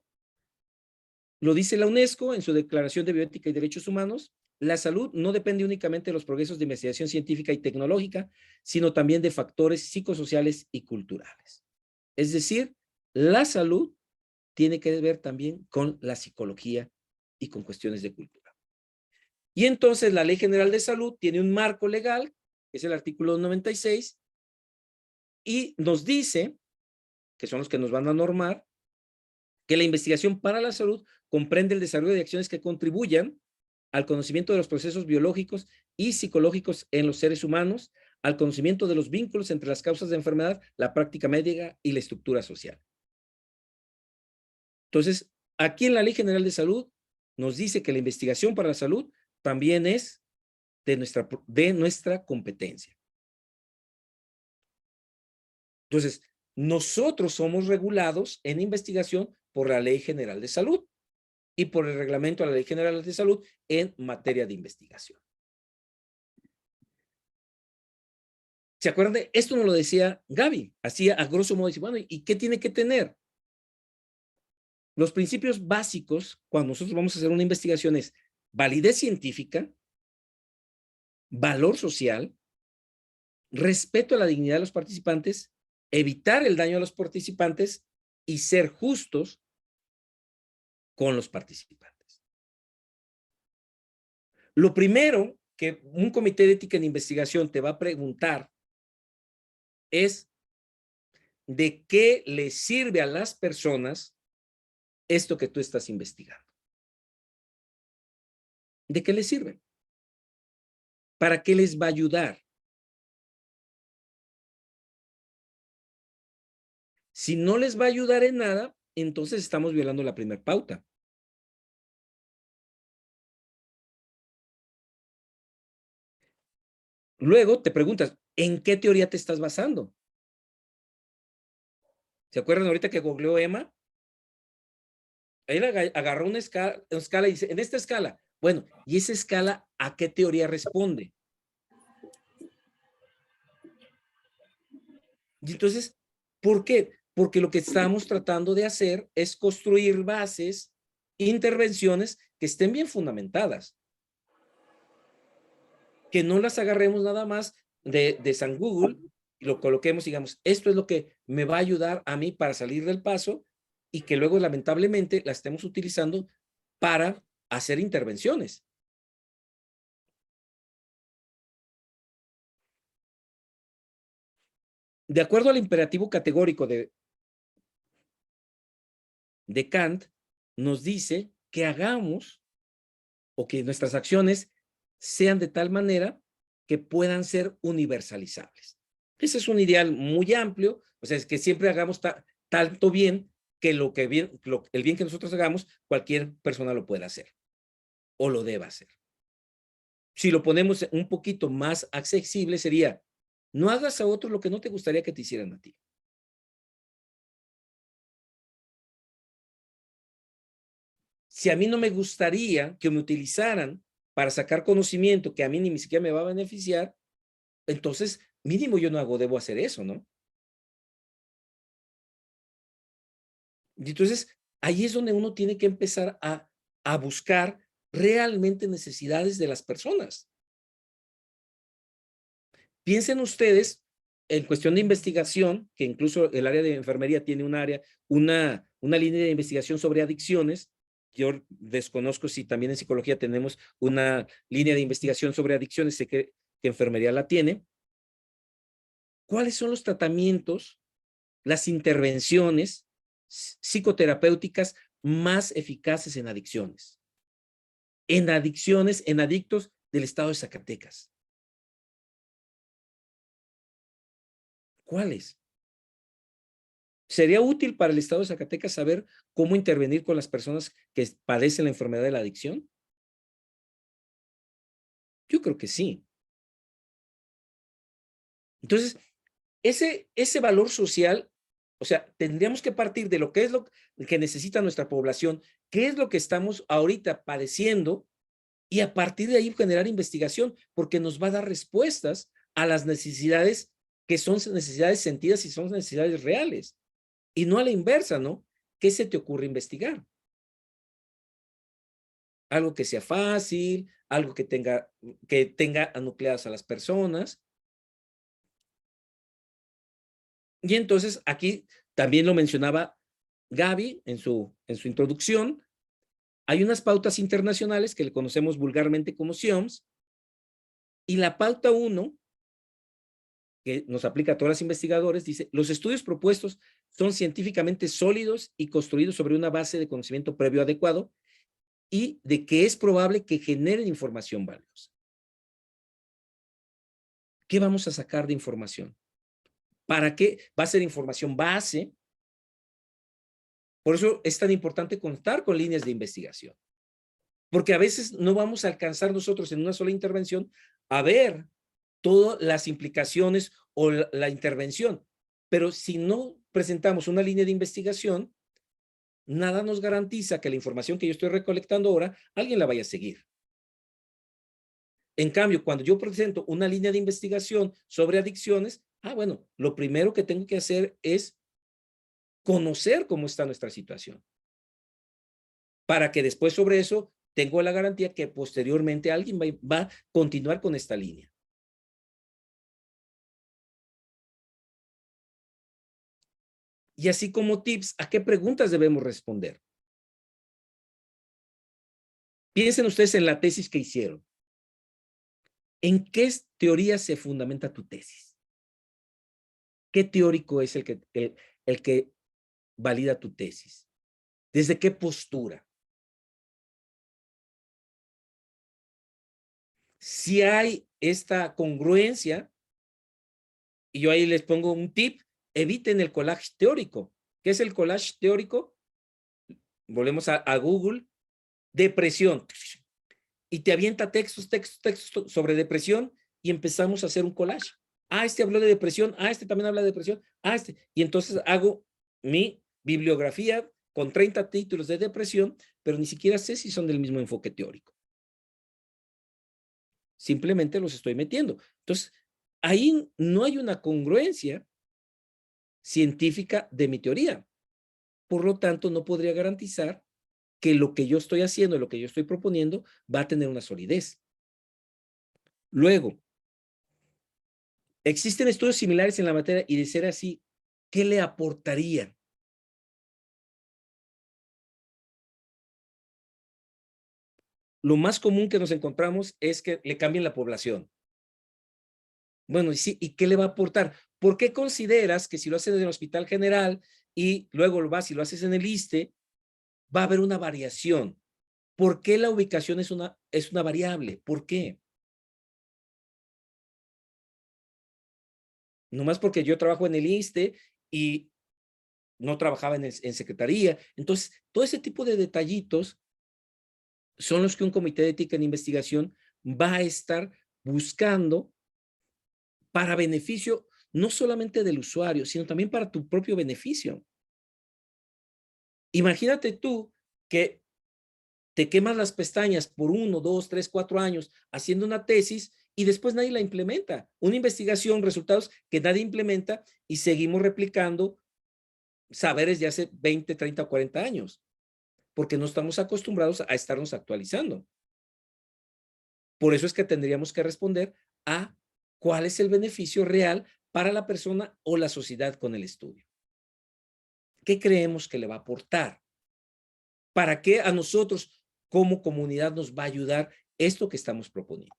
Lo dice la UNESCO en su Declaración de Bioética y Derechos Humanos. La salud no depende únicamente de los progresos de investigación científica y tecnológica, sino también de factores psicosociales y culturales. Es decir, la salud tiene que ver también con la psicología y con cuestiones de cultura. Y entonces la Ley General de Salud tiene un marco legal, que es el artículo 96, y nos dice, que son los que nos van a normar, que la investigación para la salud comprende el desarrollo de acciones que contribuyan al conocimiento de los procesos biológicos y psicológicos en los seres humanos, al conocimiento de los vínculos entre las causas de enfermedad, la práctica médica y la estructura social. Entonces, aquí en la Ley General de Salud nos dice que la investigación para la salud también es de nuestra competencia. Entonces, nosotros somos regulados en investigación por la Ley General de Salud y por el reglamento de la Ley General de Salud en materia de investigación. ¿Se acuerdan de esto? Nos lo decía Gaby, así a grosso modo, dice, bueno, ¿y qué tiene que tener? Los principios básicos, cuando nosotros vamos a hacer una investigación, es validez científica, valor social, respeto a la dignidad de los participantes, evitar el daño a los participantes y ser justos con los participantes. Lo primero que un comité de ética en investigación te va a preguntar es de qué le sirve a las personas esto que tú estás investigando. ¿De qué les sirve? ¿Para qué les va a ayudar? Si no les va a ayudar en nada, entonces estamos violando la primera pauta. Luego te preguntas, ¿en qué teoría te estás basando? ¿Se acuerdan ahorita que googleó Emma? Él agarró una escala y dice, en esta escala, Bueno, ¿y esa escala a qué teoría responde? Y entonces, ¿por qué? Porque lo que estamos tratando de hacer es construir bases, intervenciones que estén bien fundamentadas. Que no las agarremos nada más de San Google y lo coloquemos, digamos, esto es lo que me va a ayudar a mí para salir del paso y que luego lamentablemente la estemos utilizando para hacer intervenciones. De acuerdo al imperativo categórico de Kant, nos dice que hagamos o que nuestras acciones sean de tal manera que puedan ser universalizables. Ese es un ideal muy amplio, o sea, es que siempre hagamos tanto bien que el bien que nosotros hagamos, cualquier persona lo pueda hacer o lo deba hacer. Si lo ponemos un poquito más accesible, sería, no hagas a otros lo que no te gustaría que te hicieran a ti. Si a mí no me gustaría que me utilizaran para sacar conocimiento que a mí ni siquiera me va a beneficiar, entonces mínimo yo no debo hacer eso, ¿no? Y entonces ahí es donde uno tiene que empezar a buscar realmente necesidades de las personas. Piensen ustedes en cuestión de investigación, que incluso el área de enfermería tiene una línea de investigación sobre adicciones. Yo desconozco si también en psicología tenemos una línea de investigación sobre adicciones, sé que enfermería la tiene. ¿Cuáles son los tratamientos, las intervenciones psicoterapéuticas más eficaces en adicciones? En adicciones, en adictos del estado de Zacatecas. ¿Cuáles? ¿Sería útil para el estado de Zacatecas saber cómo intervenir con las personas que padecen la enfermedad de la adicción? Yo creo que sí. Entonces, ese valor social, o sea, tendríamos que partir de lo que es lo que necesita nuestra población, qué es lo que estamos ahorita padeciendo, y a partir de ahí generar investigación, porque nos va a dar respuestas a las necesidades que son necesidades sentidas y son necesidades reales. Y no a la inversa, ¿no? ¿Qué se te ocurre investigar? Algo que sea fácil, algo que tenga anucleadas a las personas. Y entonces aquí también lo mencionaba Gaby en su introducción. Hay unas pautas internacionales que le conocemos vulgarmente como SIOMS, y la pauta 1, que nos aplica a todos los investigadores, dice, los estudios propuestos son científicamente sólidos y construidos sobre una base de conocimiento previo adecuado y de que es probable que generen información valiosa. ¿Qué vamos a sacar de información? ¿Para qué? Va a ser información base. Por eso es tan importante contar con líneas de investigación. Porque a veces no vamos a alcanzar nosotros en una sola intervención a ver todas las implicaciones o la intervención. Pero si no presentamos una línea de investigación, nada nos garantiza que la información que yo estoy recolectando ahora, alguien la vaya a seguir. En cambio, cuando yo presento una línea de investigación sobre adicciones, bueno, lo primero que tengo que hacer es conocer cómo está nuestra situación. Para que después sobre eso tengo la garantía que posteriormente alguien va a continuar con esta línea. Y así como tips, ¿a qué preguntas debemos responder? Piensen ustedes en la tesis que hicieron. ¿En qué teoría se fundamenta tu tesis? ¿Qué teórico es el que valida tu tesis? ¿Desde qué postura? Si hay esta congruencia, y yo ahí les pongo un tip, eviten el collage teórico. ¿Qué es el collage teórico? Volvemos a Google, depresión. Y te avienta textos sobre depresión y empezamos a hacer un collage. Este habló de depresión, este también habla de depresión, y entonces hago mi bibliografía con 30 títulos de depresión, pero ni siquiera sé si son del mismo enfoque teórico. simplemente los estoy metiendo. Entonces, ahí no hay una congruencia científica de mi teoría. Por lo tanto, no podría garantizar que lo que yo estoy haciendo, lo que yo estoy proponiendo, va a tener una solidez. Luego, existen estudios similares en la materia y de ser así, ¿qué le aportaría? Lo más común que nos encontramos es que le cambien la población. Bueno, y sí, ¿y qué le va a aportar? ¿Por qué consideras que si lo haces en el Hospital General y luego lo vas y lo haces en el ISSSTE, va a haber una variación? ¿Por qué la ubicación es una variable? ¿Por qué? Nomás porque yo trabajo en el ISSSTE y no trabajaba en secretaría. Entonces, todo ese tipo de detallitos son los que un comité de ética en investigación va a estar buscando para beneficio no solamente del usuario, sino también para tu propio beneficio. Imagínate tú que te quemas las pestañas por 1, 2, 3, 4 años haciendo una tesis y después nadie la implementa. Una investigación, resultados que nadie implementa y seguimos replicando saberes de hace 20, 30 o 40 años, porque no estamos acostumbrados a estarnos actualizando. Por eso es que tendríamos que responder a cuál es el beneficio real para la persona o la sociedad con el estudio. ¿Qué creemos que le va a aportar? ¿Para qué a nosotros como comunidad nos va a ayudar esto que estamos proponiendo?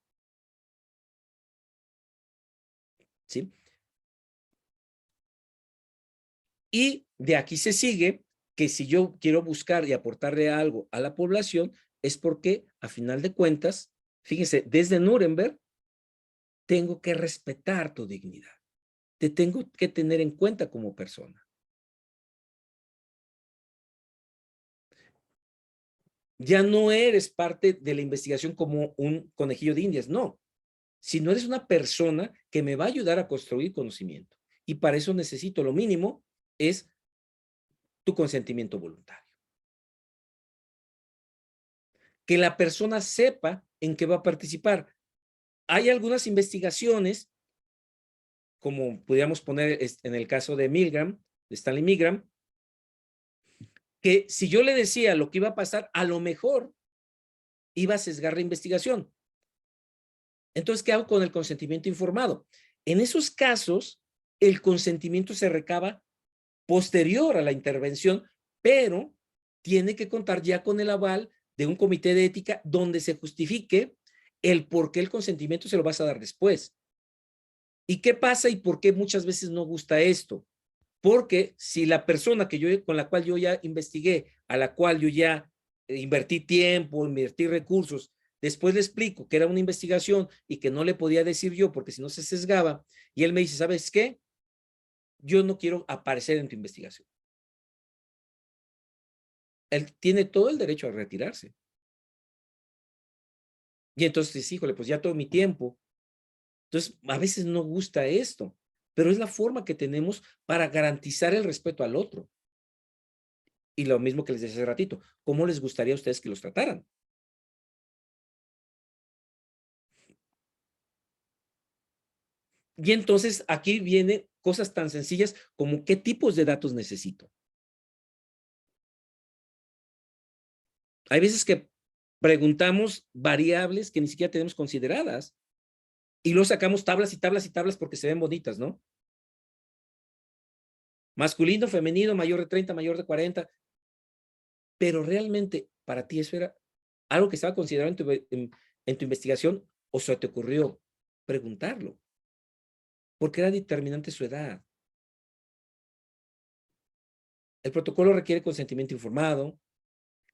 ¿Sí? Y de aquí se sigue que si yo quiero buscar y aportarle algo a la población, es porque, a final de cuentas, fíjense, desde Nuremberg, tengo que respetar tu dignidad. Te tengo que tener en cuenta como persona. Ya no eres parte de la investigación como un conejillo de indias, no. Sino eres una persona que me va a ayudar a construir conocimiento. Y para eso necesito, lo mínimo, es tu consentimiento voluntario. Que la persona sepa en qué va a participar. Hay algunas investigaciones, como podríamos poner en el caso de Milgram, de Stanley Milgram, que si yo le decía lo que iba a pasar, a lo mejor iba a sesgar la investigación. Entonces, ¿qué hago con el consentimiento informado? En esos casos, el consentimiento se recaba posterior a la intervención, pero tiene que contar ya con el aval de un comité de ética donde se justifique el por qué el consentimiento se lo vas a dar después. ¿Y qué pasa y por qué muchas veces no gusta esto? Porque si la persona con la cual yo ya investigué, a la cual yo ya invertí tiempo, invertí recursos, después le explico que era una investigación y que no le podía decir yo porque si no se sesgaba, y él me dice, ¿sabes qué? Yo no quiero aparecer en tu investigación. Él tiene todo el derecho a retirarse. Y entonces, híjole, pues ya todo mi tiempo. Entonces, a veces no gusta esto, pero es la forma que tenemos para garantizar el respeto al otro. Y lo mismo que les decía hace ratito, ¿cómo les gustaría a ustedes que los trataran? Y entonces aquí vienen cosas tan sencillas como qué tipos de datos necesito. Hay veces que preguntamos variables que ni siquiera tenemos consideradas y luego sacamos tablas y tablas y tablas porque se ven bonitas, ¿no? Masculino, femenino, mayor de 30, mayor de 40. Pero realmente para ti eso era algo que estaba considerado en tu investigación o se te ocurrió preguntarlo. Porque era determinante su edad. El protocolo requiere consentimiento informado.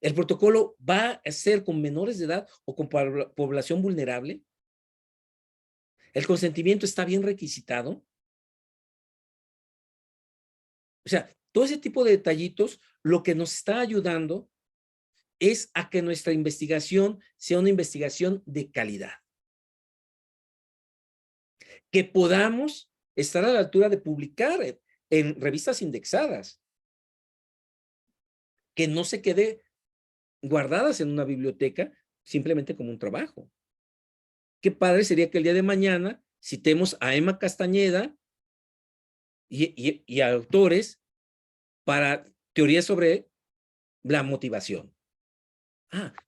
El protocolo va a ser con menores de edad o con población vulnerable. El consentimiento está bien requisitado. O sea, todo ese tipo de detallitos, lo que nos está ayudando es a que nuestra investigación sea una investigación de calidad. Que podamos estar a la altura de publicar en revistas indexadas. Que no se quede guardadas en una biblioteca simplemente como un trabajo. qué padre sería que el día de mañana citemos a Emma Castañeda y a autores para teorías sobre la motivación.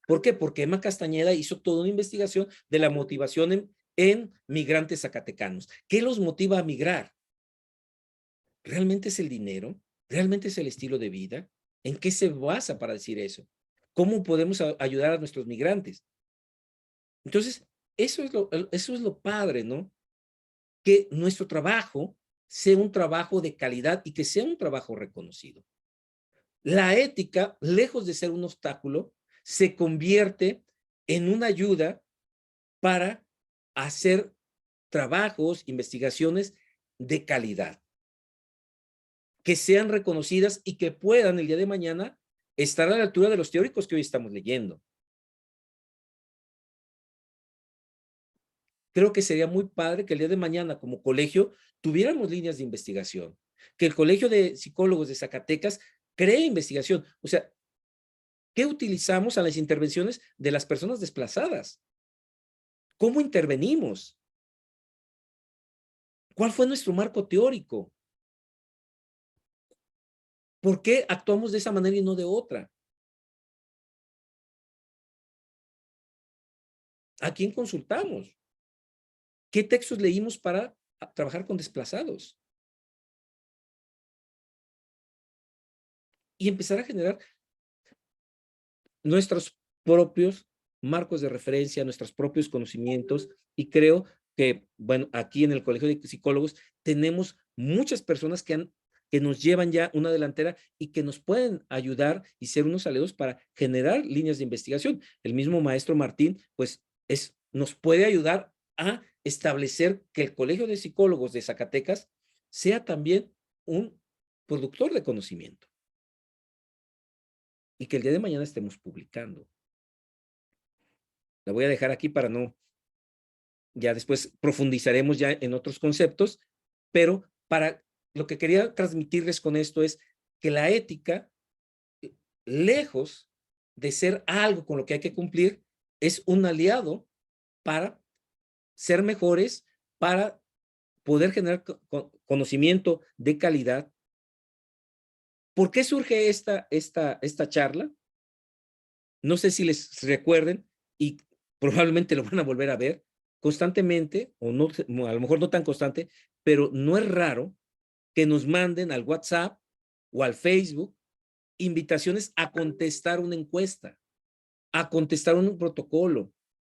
¿Por qué? Porque Emma Castañeda hizo toda una investigación de la motivación en migrantes zacatecanos. ¿Qué los motiva a migrar? ¿Realmente es el dinero? ¿Realmente es el estilo de vida? ¿En qué se basa para decir eso? ¿Cómo podemos ayudar a nuestros migrantes? Entonces, eso es lo padre, ¿no? Que nuestro trabajo sea un trabajo de calidad y que sea un trabajo reconocido. La ética, lejos de ser un obstáculo, se convierte en una ayuda para hacer trabajos, investigaciones de calidad, que sean reconocidas y que puedan el día de mañana estar a la altura de los teóricos que hoy estamos leyendo. Creo que sería muy padre que el día de mañana como colegio tuviéramos líneas de investigación, que el Colegio de Psicólogos de Zacatecas cree investigación. O sea, ¿qué utilizamos a las intervenciones de las personas desplazadas? ¿Cómo intervenimos? ¿Cuál fue nuestro marco teórico? ¿Por qué actuamos de esa manera y no de otra? ¿A quién consultamos? ¿Qué textos leímos para trabajar con desplazados? Y empezar a generar nuestros propios marcos de referencia, nuestros propios conocimientos, y creo que, bueno, aquí en el Colegio de Psicólogos tenemos muchas personas que nos llevan ya una delantera y que nos pueden ayudar y ser unos aliados para generar líneas de investigación. El mismo maestro Martín, pues, nos puede ayudar a establecer que el Colegio de Psicólogos de Zacatecas sea también un productor de conocimiento y que el día de mañana estemos publicando. La voy a dejar aquí para no, ya después profundizaremos ya en otros conceptos, pero para lo que quería transmitirles con esto es que la ética, lejos de ser algo con lo que hay que cumplir, es un aliado para ser mejores, para poder generar conocimiento de calidad. ¿Por qué surge esta charla? No sé si les recuerden y probablemente lo van a volver a ver constantemente, o no, a lo mejor no tan constante, pero no es raro que nos manden al WhatsApp o al Facebook invitaciones a contestar una encuesta, a contestar un protocolo,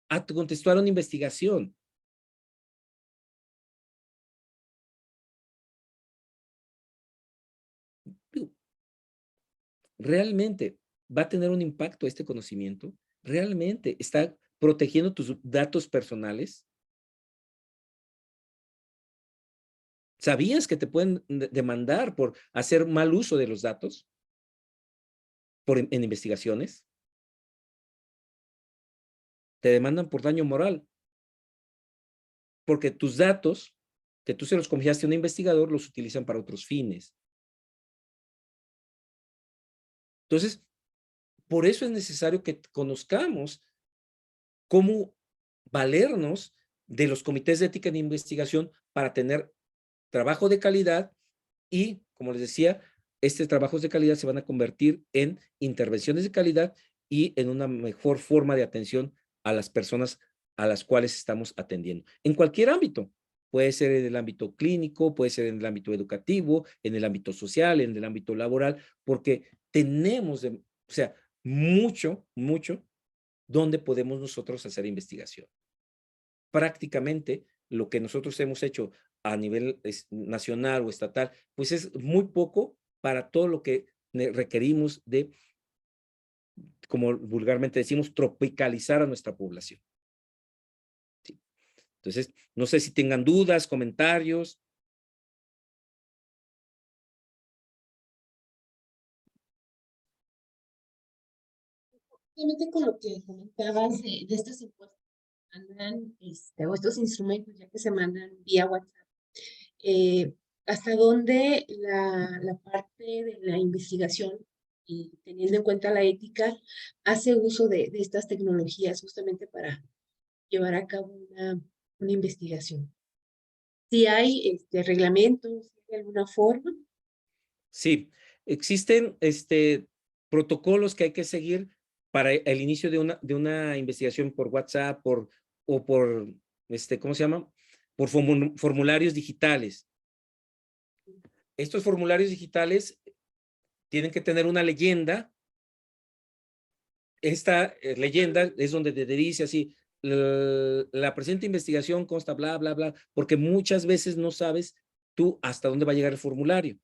a contestar una investigación. ¿Realmente va a tener un impacto este conocimiento? ¿Realmente está protegiendo tus datos personales? ¿Sabías que te pueden demandar por hacer mal uso de los datos? En investigaciones. Te demandan por daño moral. Porque tus datos, que tú se los confiaste a un investigador, los utilizan para otros fines. Entonces, por eso es necesario que conozcamos cómo valernos de los comités de ética de investigación para tener trabajo de calidad y, como les decía, estos trabajos de calidad se van a convertir en intervenciones de calidad y en una mejor forma de atención a las personas a las cuales estamos atendiendo. En cualquier ámbito. Puede ser en el ámbito clínico, puede ser en el ámbito educativo, en el ámbito social, en el ámbito laboral, porque tenemos, o sea, mucho donde podemos nosotros hacer investigación. Prácticamente lo que nosotros hemos hecho a nivel nacional o estatal, pues es muy poco para todo lo que requerimos de, como vulgarmente decimos, tropicalizar a nuestra población. Sí. Entonces, no sé si tengan dudas, comentarios. Obviamente con lo que comentabas de estas encuestas que mandan, o estos instrumentos ya que se mandan vía WhatsApp, hasta dónde la parte de la investigación y teniendo en cuenta la ética hace uso de estas tecnologías justamente para llevar a cabo una investigación. Si hay reglamentos, de alguna forma. Sí, existen protocolos que hay que seguir para el inicio de una investigación por WhatsApp, o por, ¿cómo se llama? Por formularios digitales. Estos formularios digitales tienen que tener una leyenda. Esta leyenda es donde te dice así, la presente investigación consta bla, bla, bla, porque muchas veces no sabes tú hasta dónde va a llegar el formulario.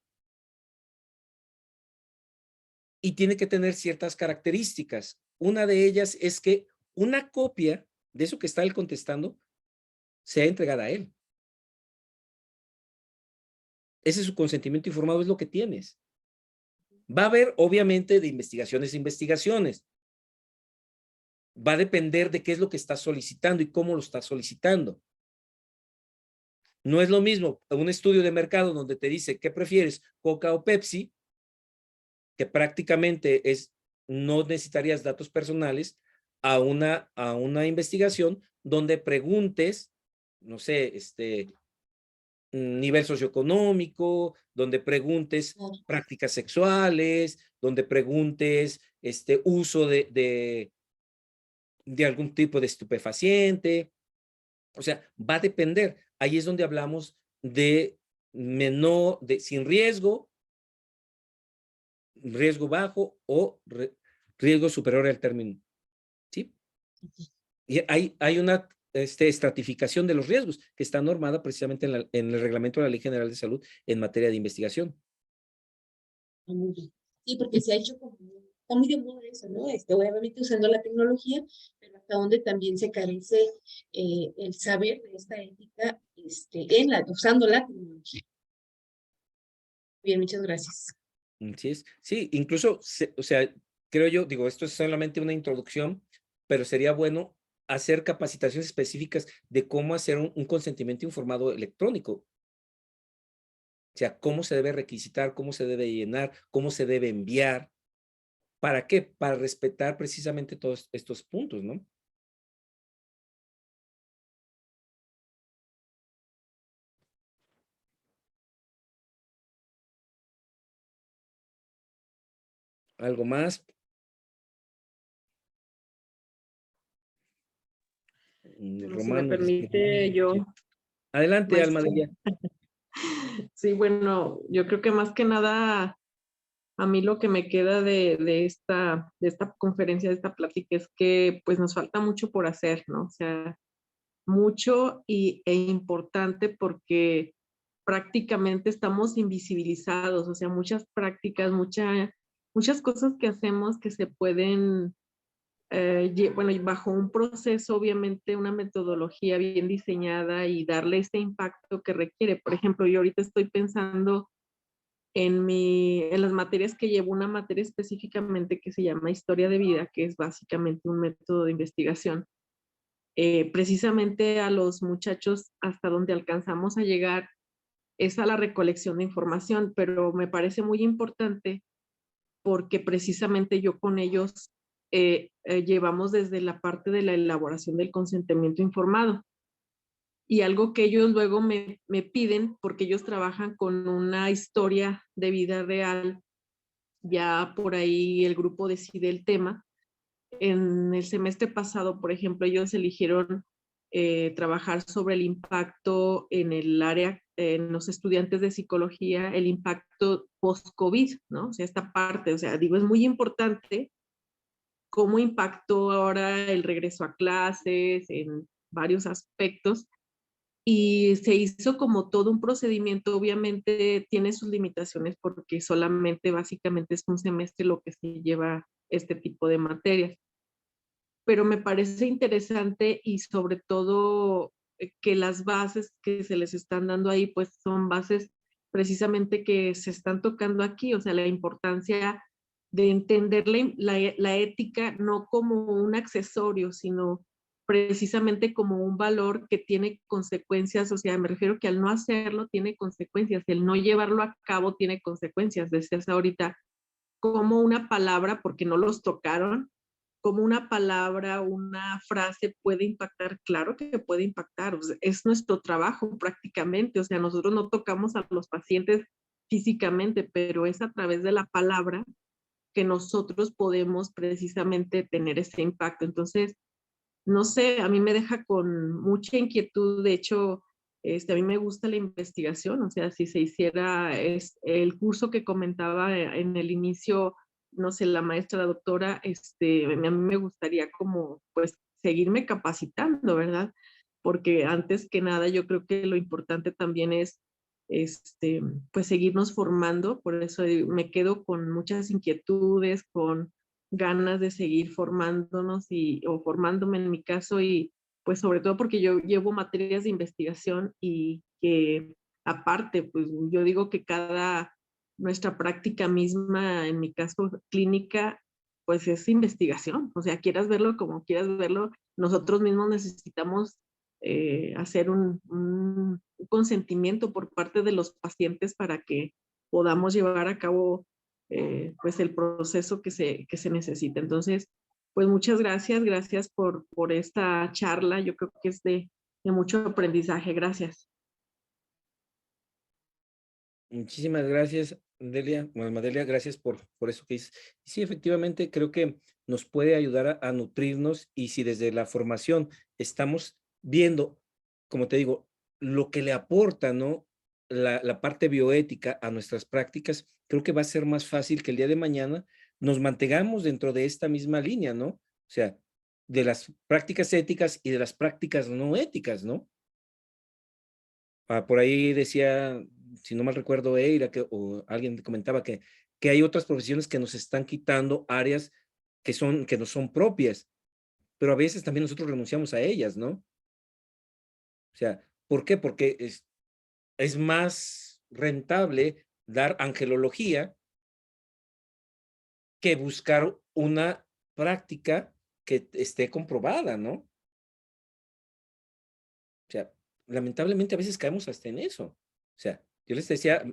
Y tiene que tener ciertas características. Una de ellas es que una copia de eso que está él contestando sea entregada a él. Ese es su consentimiento informado, es lo que tienes. Va a haber, obviamente, de investigaciones. Va a depender de qué es lo que estás solicitando y cómo lo estás solicitando. No es lo mismo un estudio de mercado donde te dice, ¿qué prefieres, Coca o Pepsi? Que prácticamente no necesitarías datos personales, a una investigación donde preguntes, no sé, nivel socioeconómico, donde preguntes prácticas sexuales, donde preguntes uso de algún tipo de estupefaciente. O sea, va a depender. Ahí es donde hablamos de sin riesgo, riesgo bajo o riesgo superior al término. ¿Sí? Y hay una estratificación de los riesgos que está normada precisamente en el reglamento de la Ley General de Salud en materia de investigación. Muy bien. Sí, porque se ha hecho como, está muy de moda eso, ¿no? Obviamente usando la tecnología, pero hasta donde también se carece el saber de esta ética usando la tecnología. Bien, muchas gracias. Así es. Sí, incluso, o sea, creo yo, digo, esto es solamente una introducción, pero sería bueno hacer capacitaciones específicas de cómo hacer un consentimiento informado electrónico. O sea, cómo se debe requisitar, cómo se debe llenar, cómo se debe enviar. ¿Para qué? Para respetar precisamente todos estos puntos, ¿no? ¿Algo más? Si me Romano. permite, yo, Adelante, Alma de maestro. ella. Sí, bueno, yo creo que más que nada, a mí lo que me queda de esta conferencia, de esta plática, es que pues nos falta mucho por hacer, ¿no? O sea, mucho e importante, porque prácticamente estamos invisibilizados, o sea, muchas prácticas, muchas cosas que hacemos que se pueden, bueno, y bajo un proceso, obviamente, una metodología bien diseñada y darle este impacto que requiere. Por ejemplo, yo ahorita estoy pensando en las materias que llevo, una materia específicamente que se llama Historia de Vida, que es básicamente un método de investigación. Precisamente a los muchachos hasta donde alcanzamos a llegar es a la recolección de información, pero me parece muy importante porque precisamente yo con ellos llevamos desde la parte de la elaboración del consentimiento informado. Y algo que ellos luego me piden, porque ellos trabajan con una historia de vida real, ya por ahí el grupo decide el tema. En el semestre pasado, por ejemplo, ellos eligieron trabajar sobre el impacto en el área, en los estudiantes de psicología, el impacto post-COVID, ¿no? O sea, esta parte, o sea, digo, es muy importante cómo impactó ahora el regreso a clases en varios aspectos, y se hizo como todo un procedimiento. Obviamente tiene sus limitaciones porque solamente básicamente es un semestre lo que se lleva este tipo de materias, pero me parece interesante, y sobre todo que las bases que se les están dando ahí pues son bases precisamente que se están tocando aquí, o sea, la importancia de entender la ética no como un accesorio, sino precisamente como un valor que tiene consecuencias. O sea, me refiero que al no hacerlo tiene consecuencias, el no llevarlo a cabo tiene consecuencias. Decías ahorita, como una palabra, porque no los tocaron, cómo una palabra, una frase puede impactar. Claro que puede impactar, o sea, es nuestro trabajo prácticamente, o sea, nosotros no tocamos a los pacientes físicamente, pero es a través de la palabra que nosotros podemos precisamente tener ese impacto. Entonces, no sé, a mí me deja con mucha inquietud. De hecho, a mí me gusta la investigación, o sea, si se hiciera el curso que comentaba en el inicio, no sé, la maestra, la doctora, a mí me gustaría como, pues, seguirme capacitando, ¿verdad? Porque antes que nada, yo creo que lo importante también es, pues, seguirnos formando. Por eso me quedo con muchas inquietudes, con ganas de seguir formándonos o formándome en mi caso, y pues sobre todo porque yo llevo materias de investigación y que aparte, pues yo digo que nuestra práctica misma, en mi caso clínica, pues es investigación. O sea, quieras verlo como quieras verlo, nosotros mismos necesitamos hacer un consentimiento por parte de los pacientes para que podamos llevar a cabo pues el proceso que se necesita. Entonces, pues muchas gracias por esta charla. Yo creo que es de mucho aprendizaje. Gracias. Muchísimas gracias, Delia. Bueno, Delia, gracias por eso que dices. Sí, efectivamente, creo que nos puede ayudar a nutrirnos, y si desde la formación estamos viendo, como te digo, lo que le aporta, ¿no? La parte bioética a nuestras prácticas, creo que va a ser más fácil que el día de mañana nos mantengamos dentro de esta misma línea, ¿no? O sea, de las prácticas éticas y de las prácticas no éticas, ¿no? Por ahí decía, si no mal recuerdo, Eira, o alguien comentaba que hay otras profesiones que nos están quitando áreas que no son propias, pero a veces también nosotros renunciamos a ellas, ¿no? O sea, ¿por qué? Porque es más rentable dar angelología que buscar una práctica que esté comprobada, ¿no? O sea, lamentablemente a veces caemos hasta en eso. O sea, yo les decía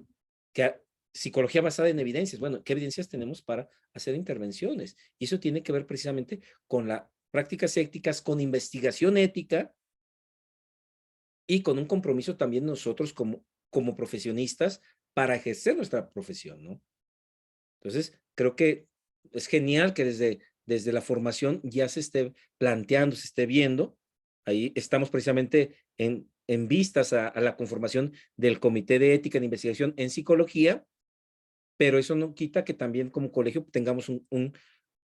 que psicología basada en evidencias. Bueno, ¿qué evidencias tenemos para hacer intervenciones? Y eso tiene que ver precisamente con las prácticas éticas, con investigación ética y con un compromiso también nosotros como profesionistas para ejercer nuestra profesión, ¿no? Entonces, creo que es genial que desde la formación ya se esté planteando, se esté viendo. Ahí estamos precisamente en vistas a la conformación del Comité de Ética en Investigación en Psicología, pero eso no quita que también como colegio tengamos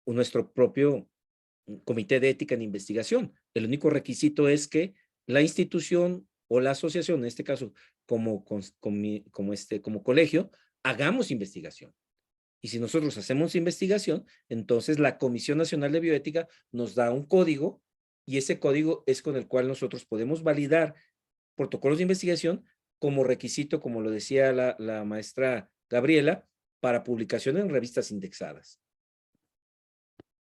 nuestro propio Comité de Ética en Investigación. El único requisito es que la institución o la asociación, en este caso como colegio, hagamos investigación. Y si nosotros hacemos investigación, entonces la Comisión Nacional de Bioética nos da un código, y ese código es con el cual nosotros podemos validar protocolos de investigación como requisito, como lo decía la maestra Gabriela, para publicación en revistas indexadas.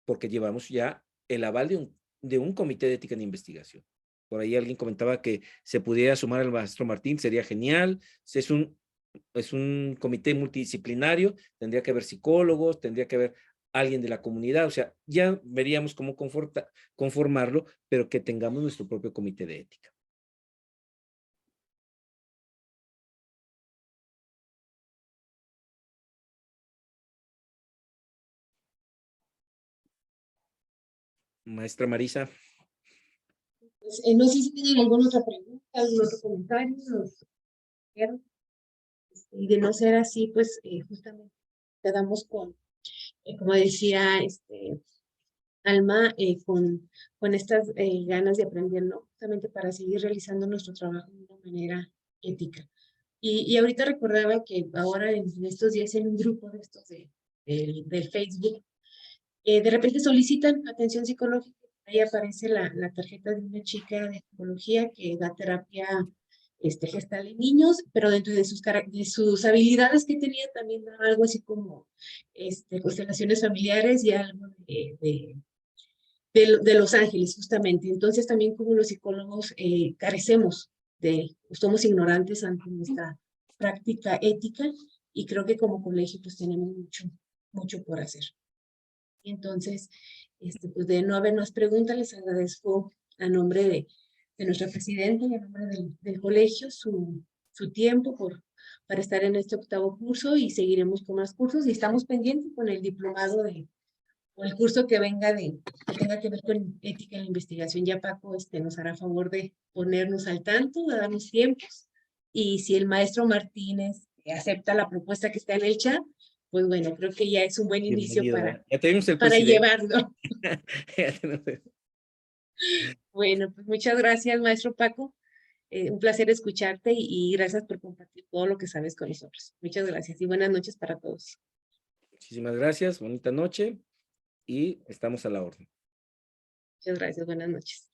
Porque llevamos ya el aval de un comité de ética en investigación. Por ahí alguien comentaba que se pudiera sumar al maestro Martín, sería genial. Es un comité multidisciplinario, tendría que haber psicólogos, tendría que haber alguien de la comunidad, o sea, ya veríamos cómo conformarlo, pero que tengamos nuestro propio comité de ética. Maestra Marisa. Pues, no sé si tienen alguna otra pregunta, algún otro comentario. Y de no ser así, pues justamente quedamos con, como decía Alma, con estas ganas de aprender, ¿no? Justamente para seguir realizando nuestro trabajo de una manera ética. Y ahorita recordaba que ahora en estos días en un grupo de estos del Facebook, de repente solicitan atención psicológica. Ahí aparece la tarjeta de una chica de psicología que da terapia gestal en niños, pero dentro de sus habilidades que tenía también da algo así como constelaciones familiares y algo de Los Ángeles, justamente. Entonces también como los psicólogos carecemos somos ignorantes ante nuestra práctica ética, y creo que como colegio pues tenemos mucho por hacer. Entonces, pues de no haber más preguntas, les agradezco a nombre de nuestra presidenta y a nombre del colegio su tiempo para estar en este 8º curso, y seguiremos con más cursos y estamos pendientes con el diplomado o el curso que venga que tenga que ver con ética en la investigación. Ya Paco nos hará favor de ponernos al tanto, de darnos tiempos, y si el maestro Martínez acepta la propuesta que está en el chat, pues bueno, creo que ya es un buen inicio Bienvenido. Ya tenemos el para presidente. llevarlo. Bueno, pues muchas gracias, maestro Paco. Un placer escucharte y gracias por compartir todo lo que sabes con nosotros. Muchas gracias y buenas noches para todos. Muchísimas gracias, bonita noche y estamos a la orden. Muchas gracias, buenas noches.